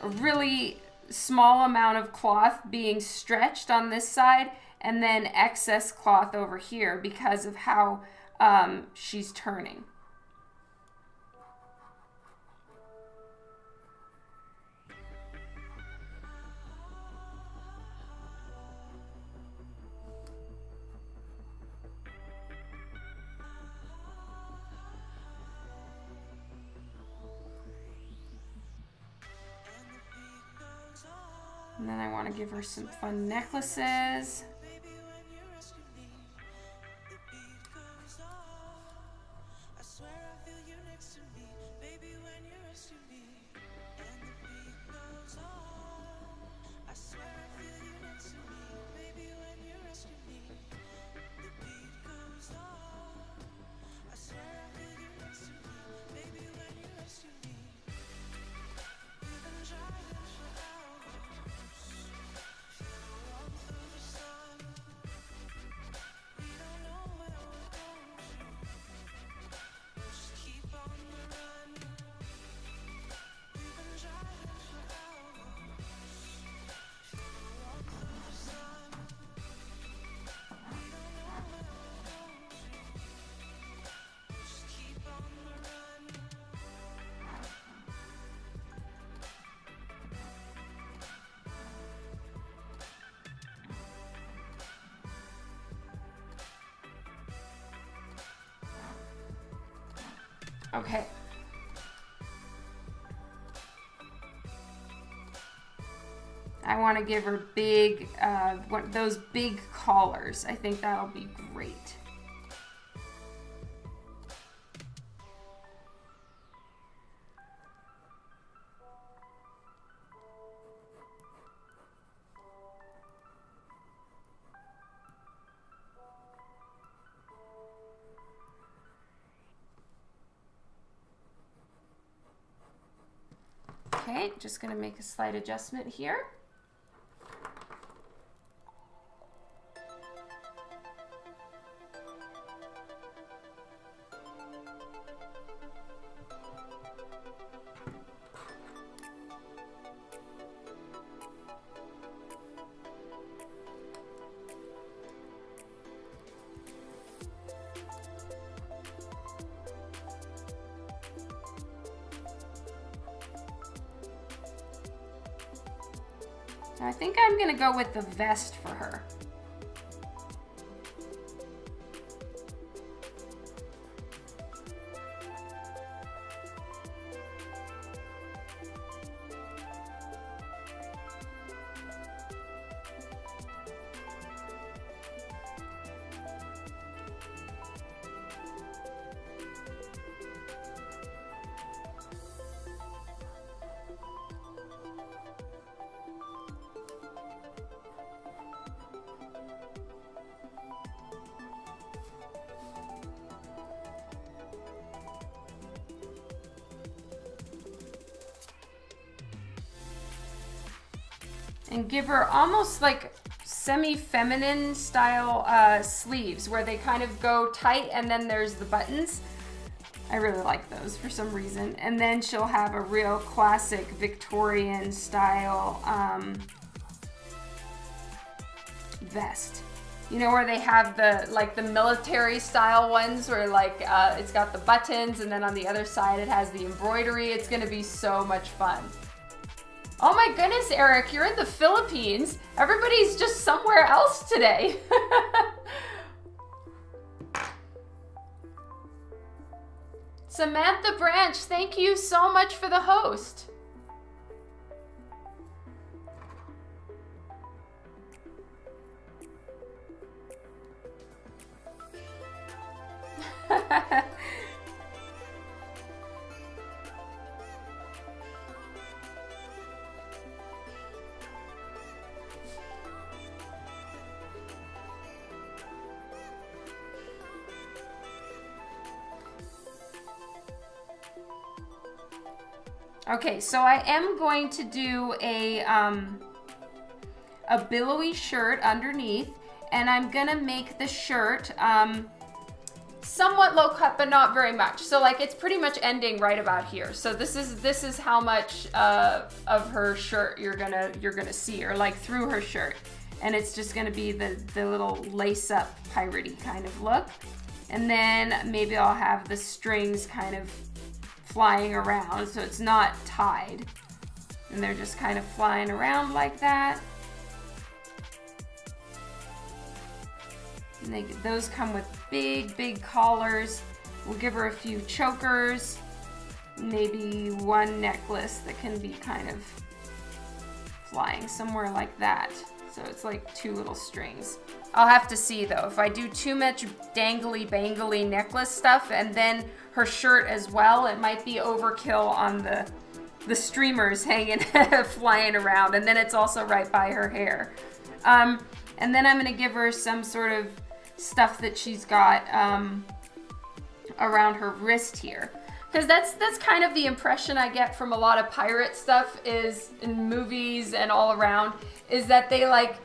a really small amount of cloth being stretched on this side, and then excess cloth over here because of how she's turning. And then I want to give her some fun necklaces. Okay. I want to give her big, those big collars. I think that'll be great. Okay, just going to make a slight adjustment here. I think I'm gonna go with the vest for her. And give her almost like semi-feminine style sleeves where they kind of go tight and then there's the buttons. I really like those for some reason. And then she'll have a real classic Victorian style vest. You know, where they have the military style ones where it's got the buttons and then on the other side it has the embroidery. It's gonna be so much fun. Oh my goodness, Eric, you're in the Philippines. Everybody's just somewhere else today. Samantha Branch, thank you so much for the host. Okay, so I am going to do a billowy shirt underneath, and I'm gonna make the shirt somewhat low cut, but not very much. So like it's pretty much ending right about here. So this is how much of her shirt you're gonna see, or like through her shirt, and it's just gonna be the little lace up piratey kind of look, and then maybe I'll have the strings kind of flying around so it's not tied, and they're just kind of flying around like that. And those come with big collars. We'll give her a few chokers, maybe one necklace that can be kind of flying somewhere like that. So it's like two little strings. I'll have to see though, if I do too much dangly bangly necklace stuff and then her shirt as well, it might be overkill on the streamers hanging flying around, and then it's also right by her hair. And then I'm gonna give her some sort of stuff that she's got around her wrist here, because that's kind of the impression I get from a lot of pirate stuff is in movies and all around, is that they like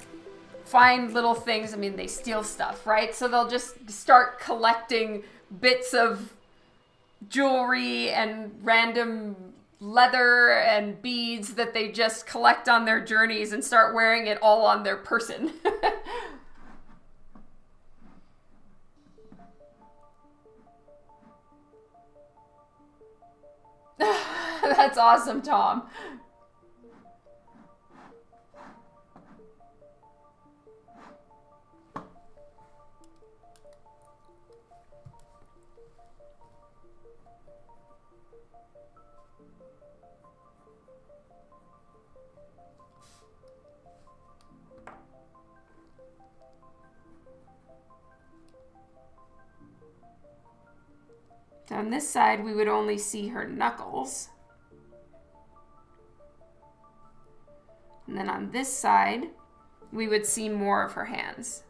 find little things. I mean, they steal stuff, right? So they'll just start collecting bits of jewelry and random leather and beads that they just collect on their journeys and start wearing it all on their person. That's awesome, Tom. So on this side, we would only see her knuckles. And then on this side, we would see more of her hands.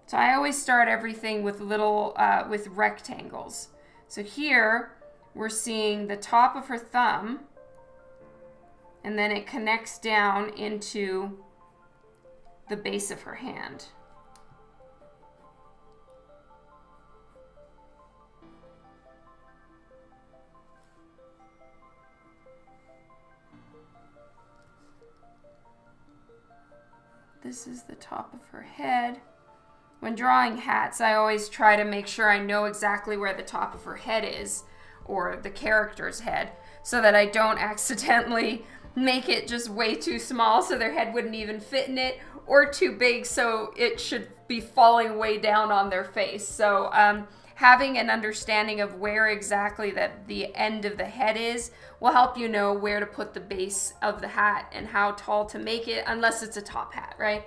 So I always start everything with with rectangles. So here, we're seeing the top of her thumb, and then it connects down into the base of her hand. This is the top of her head. When drawing hats, I always try to make sure I know exactly where the top of her head is, or the character's head, so that I don't accidentally make it just way too small so their head wouldn't even fit in it, or too big so it should be falling way down on their face. So having an understanding of where exactly that the end of the head is will help you know where to put the base of the hat and how tall to make it, unless it's a top hat, right?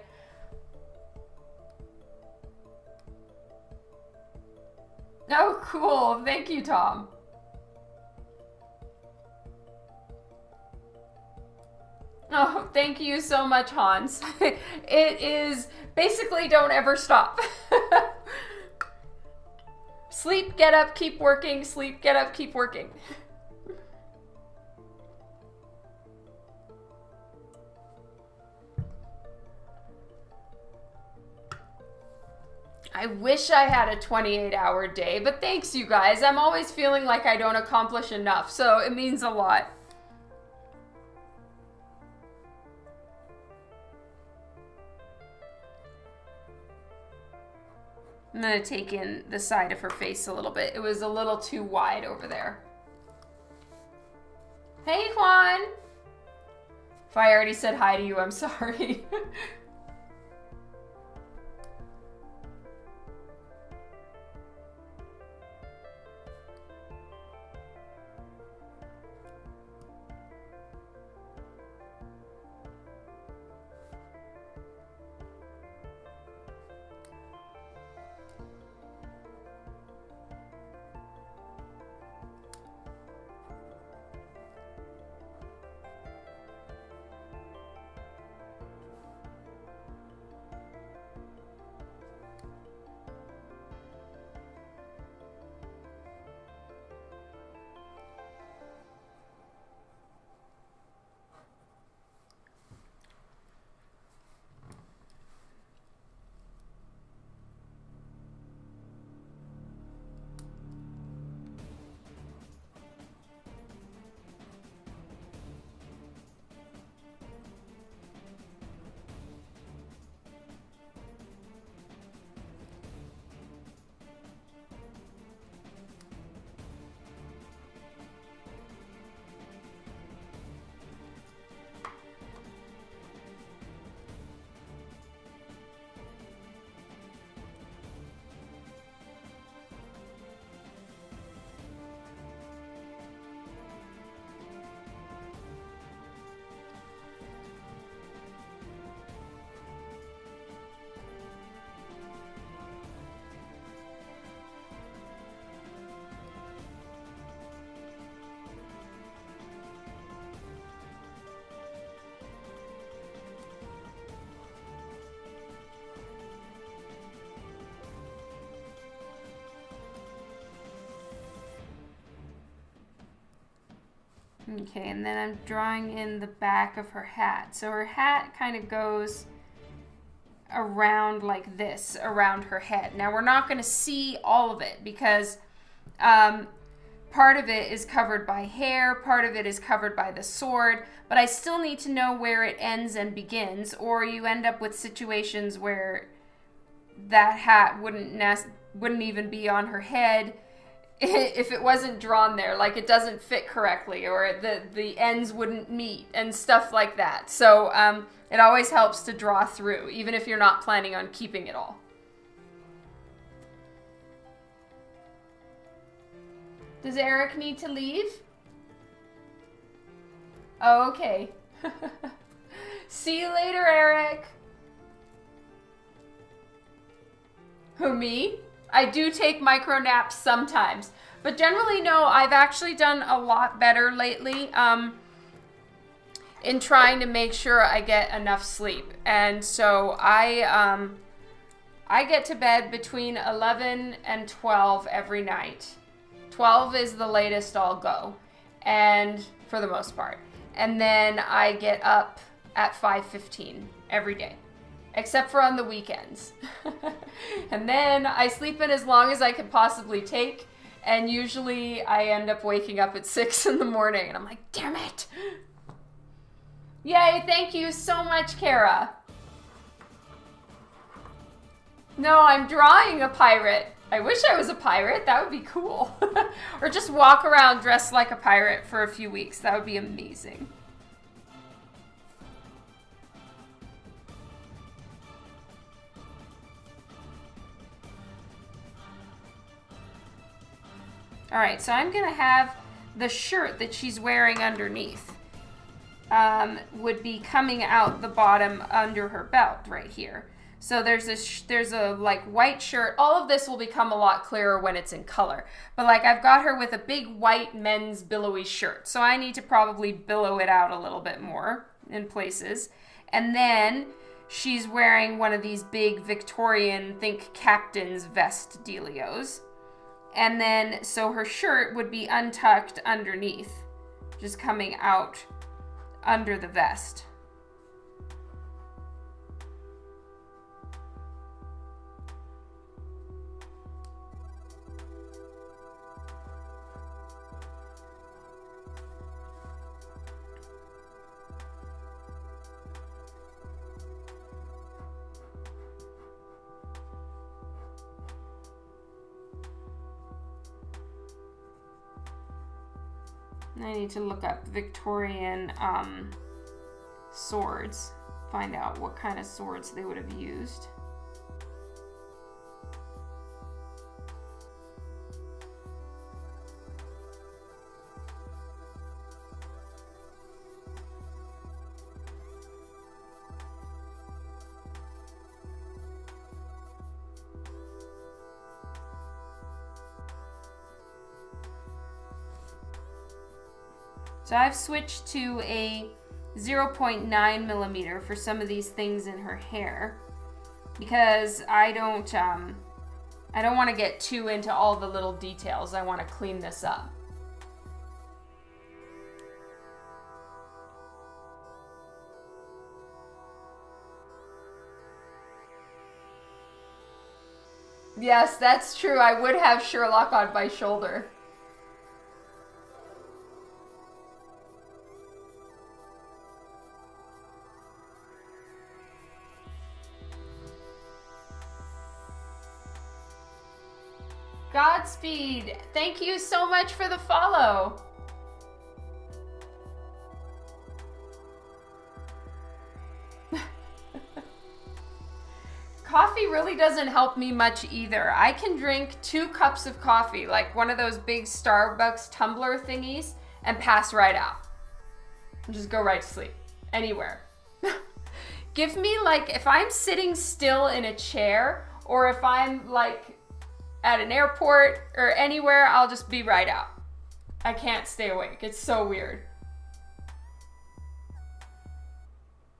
Oh, cool. Thank you, Tom. Oh, thank you so much, Hans. It is basically don't ever stop. Sleep, get up, keep working. Sleep, get up, keep working. I wish I had a 28-hour day, but thanks, you guys. I'm always feeling like I don't accomplish enough, so it means a lot. I'm going to take in the side of her face a little bit. It was a little too wide over there. Hey, Juan! If I already said hi to you, I'm sorry. Okay, and then I'm drawing in the back of her hat. So her hat kind of goes around like this, around her head. Now we're not going to see all of it because part of it is covered by hair, part of it is covered by the sword, but I still need to know where it ends and begins, or you end up with situations where that hat wouldn't even be on her head if it wasn't drawn there, like it doesn't fit correctly, or the ends wouldn't meet and stuff like that. So it always helps to draw through, even if you're not planning on keeping it all. Does Eric need to leave? Oh, okay. See you later, Eric. Who, me? I do take micro naps sometimes, but generally no, I've actually done a lot better lately in trying to make sure I get enough sleep. And so I get to bed between 11 and 12 every night. 12 is the latest I'll go, and for the most part. And then I get up at 5:15 every day, except for on the weekends. And then I sleep in as long as I could possibly take, and usually I end up waking up at 6 in the morning, and I'm like, damn it. Yay, thank you so much, Kara. No, I'm drawing a pirate. I wish I was a pirate. That would be cool. Or just walk around dressed like a pirate for a few weeks. That would be amazing. All right, so I'm going to have the shirt that she's wearing underneath would be coming out the bottom under her belt right here. So there's a like white shirt. All of this will become a lot clearer when it's in color. But like I've got her with a big white men's billowy shirt. So I need to probably billow it out a little bit more in places. And then she's wearing one of these big Victorian, think captain's vest dealios. And then so her shirt would be untucked underneath, just coming out under the vest. I need to look up Victorian swords, find out what kind of swords they would have used. So I've switched to a 0.9 millimeter for some of these things in her hair because I don't want to get too into all the little details. I want to clean this up. Yes, that's true. I would have Sherlock on my shoulder. Godspeed. Thank you so much for the follow. Coffee really doesn't help me much either. I can drink 2 cups of coffee, like one of those big Starbucks tumbler thingies, and pass right out. And just go right to sleep. Anywhere. Give me, like, if I'm sitting still in a chair, or if I'm, like, at an airport or anywhere, I'll just be right out. I can't stay awake. It's so weird.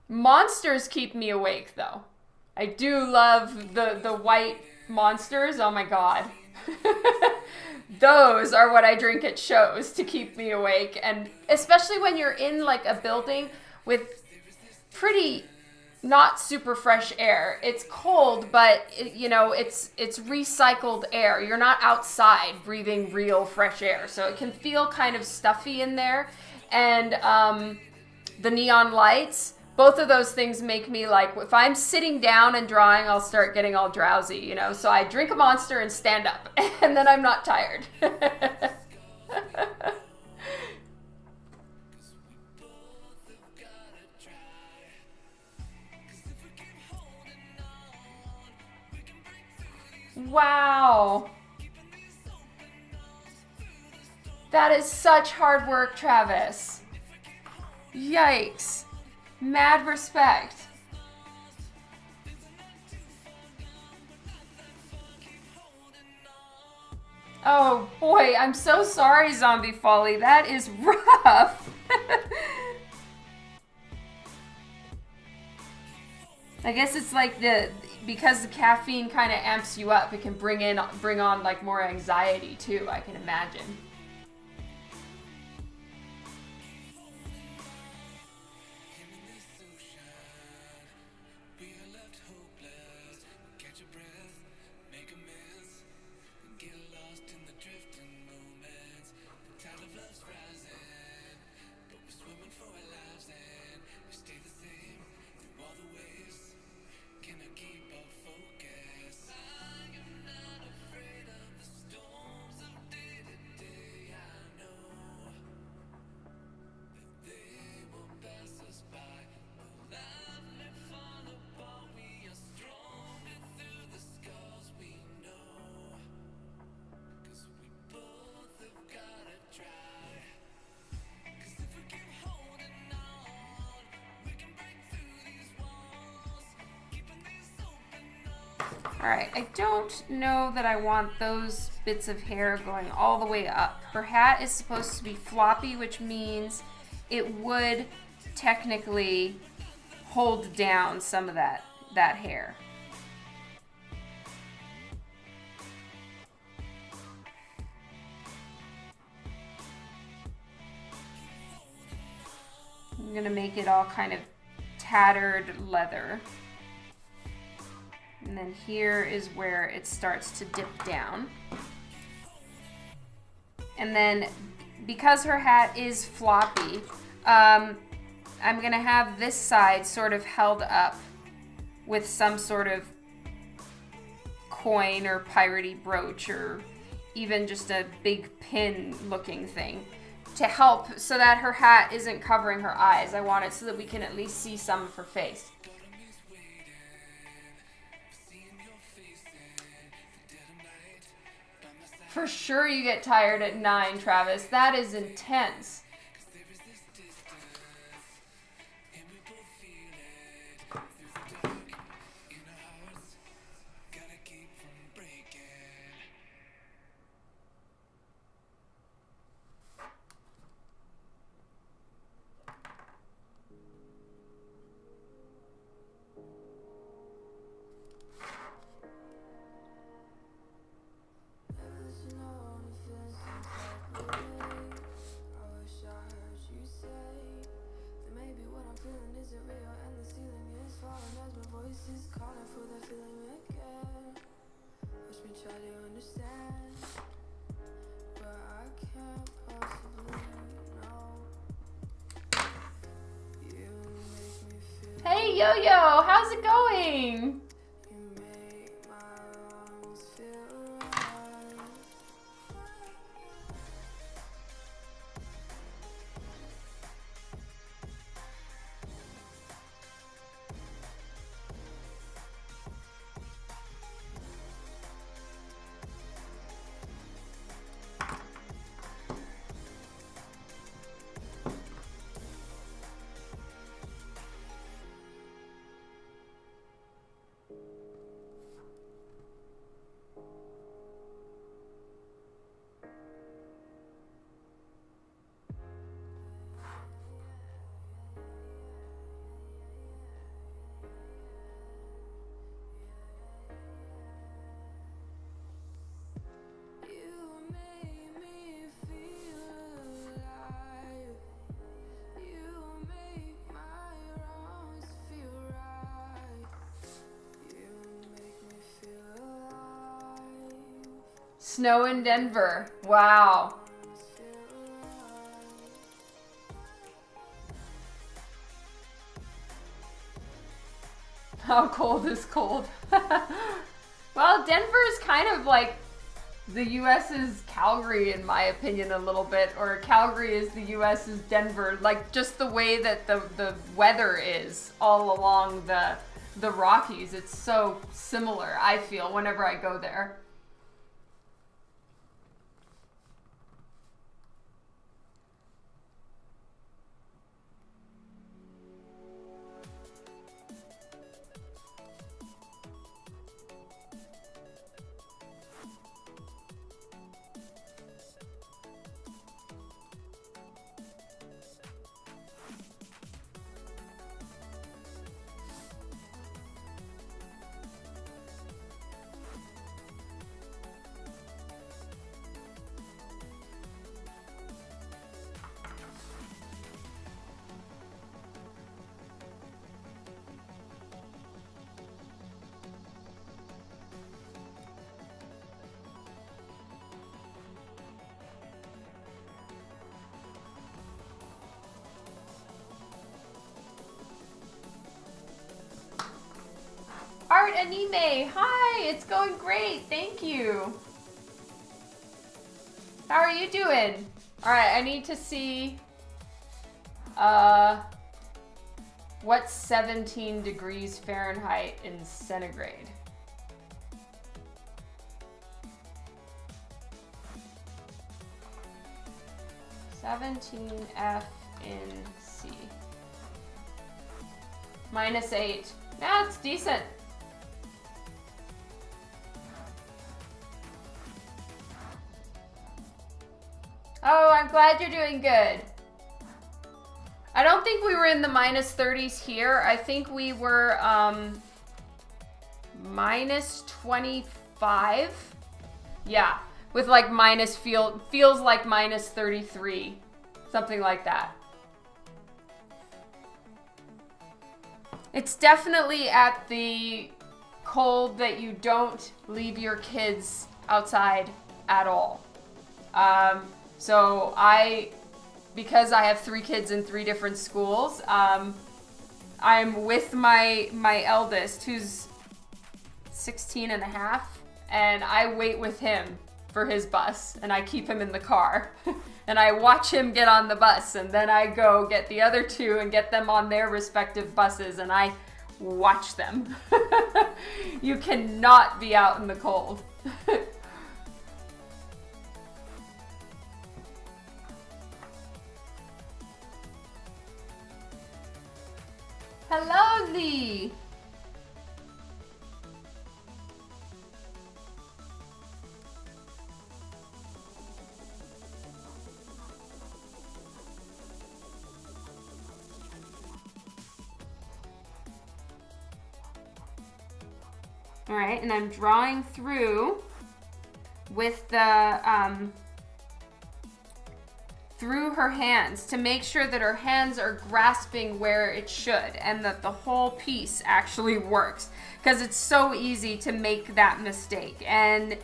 Monsters keep me awake, though. I do love the white monsters. Oh my god. Those are what I drink at shows to keep me awake. And especially when you're in like a building with pretty not super fresh air. It's cold, but it's recycled air. You're not outside breathing real fresh air. So it can feel kind of stuffy in there. And the neon lights, both of those things make me like, if I'm sitting down and drawing, I'll start getting all drowsy, So I drink a Monster and stand up, and then I'm not tired. Wow. That is such hard work, Travis. Yikes. Mad respect. Oh boy, I'm so sorry, Zombie Folly. That is rough. I guess it's like because the caffeine kind of amps you up, it can bring on like more anxiety too, I can imagine. Alright, I don't know that I want those bits of hair going all the way up. Her hat is supposed to be floppy, which means it would technically hold down some of that hair. I'm gonna make it all kind of tattered leather. And then here is where it starts to dip down. And then because her hat is floppy, I'm gonna have this side sort of held up with some sort of coin or piratey brooch or even just a big pin looking thing to help so that her hat isn't covering her eyes. I want it so that we can at least see some of her face. For sure you get tired at 9, Travis. That is intense. Hey Yo-Yo, how's it going? Snow in Denver. Wow. How cold is cold? Well, Denver is kind of like the US's Calgary, in my opinion, a little bit. Or Calgary is the US's Denver. Like, just the way that the weather is all along the Rockies. It's so similar, I feel, whenever I go there. Art Anime. Hi, it's going great. Thank you. How are you doing? All right, I need to see what's 17 degrees Fahrenheit in centigrade. (17F in C). -8. Nah, it's decent. Oh, I'm glad you're doing good. I don't think we were in the -30s here. I think we were -25. Yeah, with like feels like -33, something like that. It's definitely at the cold that you don't leave your kids outside at all. So because I have 3 kids in 3 different schools, I'm with my eldest, who's 16 and a half, and I wait with him for his bus, and I keep him in the car. And I watch him get on the bus, and then I go get the other 2 and get them on their respective buses, and I watch them. You cannot be out in the cold. Hello, Lee. All right, and I'm drawing through with the through her hands to make sure that her hands are grasping where it should and that the whole piece actually works, because it's so easy to make that mistake and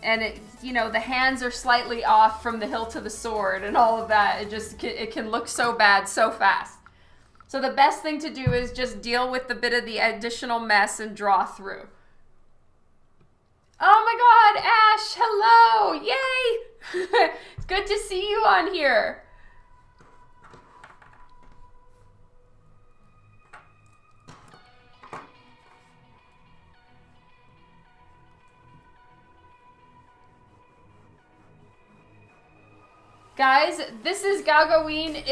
it, you know, the hands are slightly off from the hilt of the sword and all of that. It can look so bad so fast. So the best thing to do is just deal with the bit of the additional mess and draw through. Oh my God, Ash, hello, yay! It's good to see you on here. Guys, this is Gagaween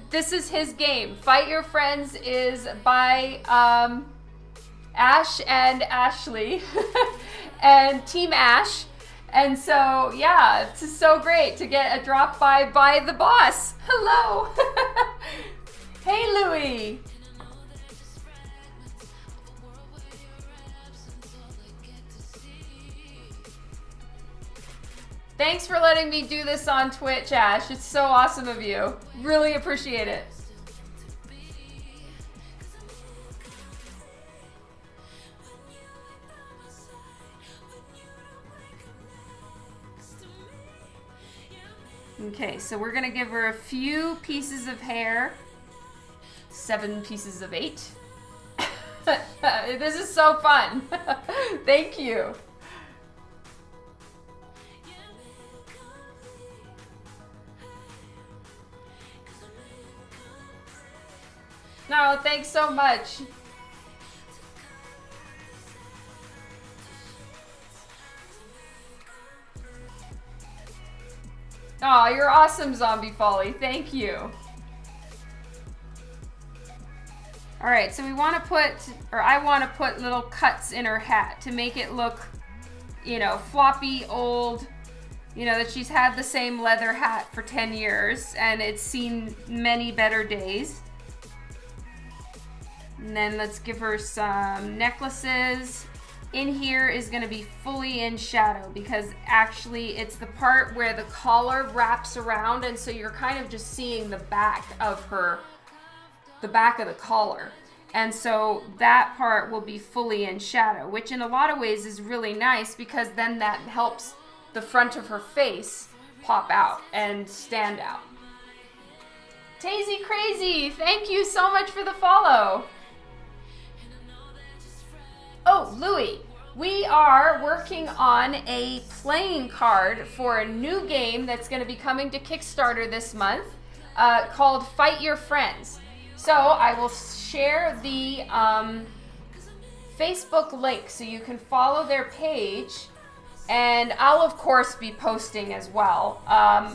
this is his game. Fight Your Friends is by Ash and Ashley and Team Ash. And so, yeah, it's just so great to get a drop by the boss. Hello. Hey, Louie. Thanks for letting me do this on Twitch, Ash. It's so awesome of you. Really appreciate it. Okay, so we're gonna give her a few pieces of hair. 7 pieces of 8. This is so fun. Thank you. No, thanks so much. Oh, you're awesome, Zombie Folly. Thank you. All right, so I want to put little cuts in her hat to make it look, you know, floppy, old, you know, that she's had the same leather hat for 10 years and it's seen many better days. And then let's give her some necklaces. In here is going to be fully in shadow because actually it's the part where the collar wraps around, and so you're kind of just seeing the back of the collar. And so that part will be fully in shadow, which in a lot of ways is really nice because then that helps the front of her face pop out and stand out. Tazy Crazy, thank you so much for the follow. Oh, Louie, we are working on a playing card for a new game that's going to be coming to Kickstarter this month called Fight Your Friends. So I will share the Facebook link so you can follow their page, and I'll of course be posting as well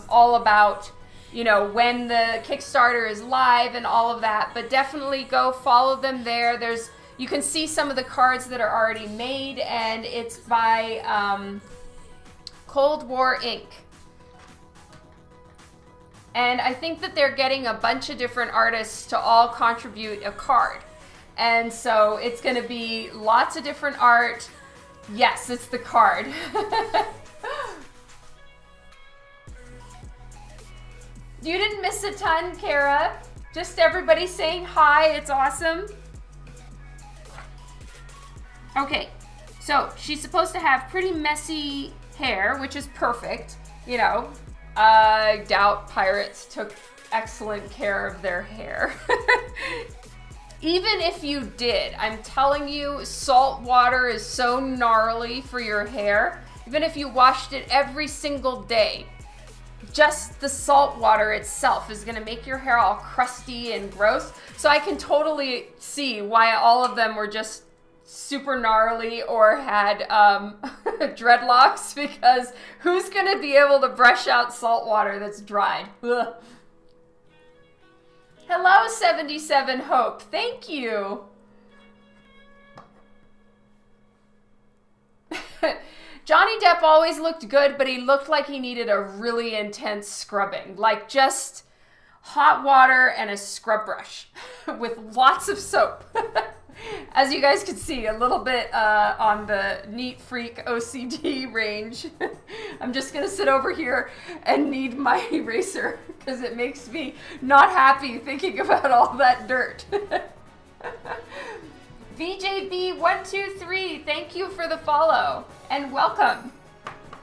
all about, you know, when the Kickstarter is live and all of that, but definitely go follow them there. You can see some of the cards that are already made, and it's by Cold War Inc. And I think that they're getting a bunch of different artists to all contribute a card. And so it's going to be lots of different art. Yes, it's the card. You didn't miss a ton, Kara. Just everybody saying hi. It's awesome. Okay, so she's supposed to have pretty messy hair, which is perfect. You know, I doubt pirates took excellent care of their hair. Even if you did, I'm telling you, salt water is so gnarly for your hair. Even if you washed it every single day, just the salt water itself is gonna make your hair all crusty and gross. So I can totally see why all of them were just super gnarly or had dreadlocks, because who's gonna be able to brush out salt water that's dried? Ugh. Hello, 77 Hope. Thank you. Johnny Depp always looked good, but he looked like he needed a really intense scrubbing, like just hot water and a scrub brush with lots of soap. As you guys can see, a little bit on the Neat Freak OCD range. I'm just gonna sit over here and knead my eraser because it makes me not happy thinking about all that dirt. VJB123, thank you for the follow and welcome.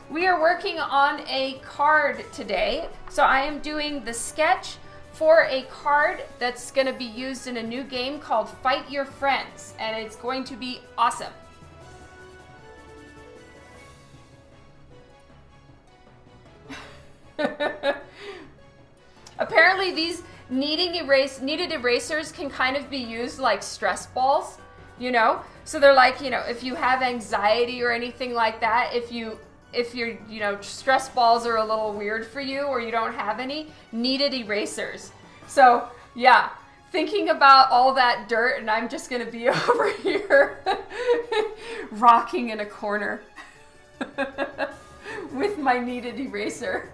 We are working on a card today. So I am doing the sketch for a card that's going to be used in a new game called Fight Your Friends, and it's going to be awesome. Apparently these kneaded erasers can kind of be used like stress balls, you know? So they're like, you know, if you have anxiety or anything like that, if your, you know, stress balls are a little weird for you or you don't have any, kneaded erasers. So yeah, thinking about all that dirt, and I'm just gonna be over here rocking in a corner with my kneaded eraser.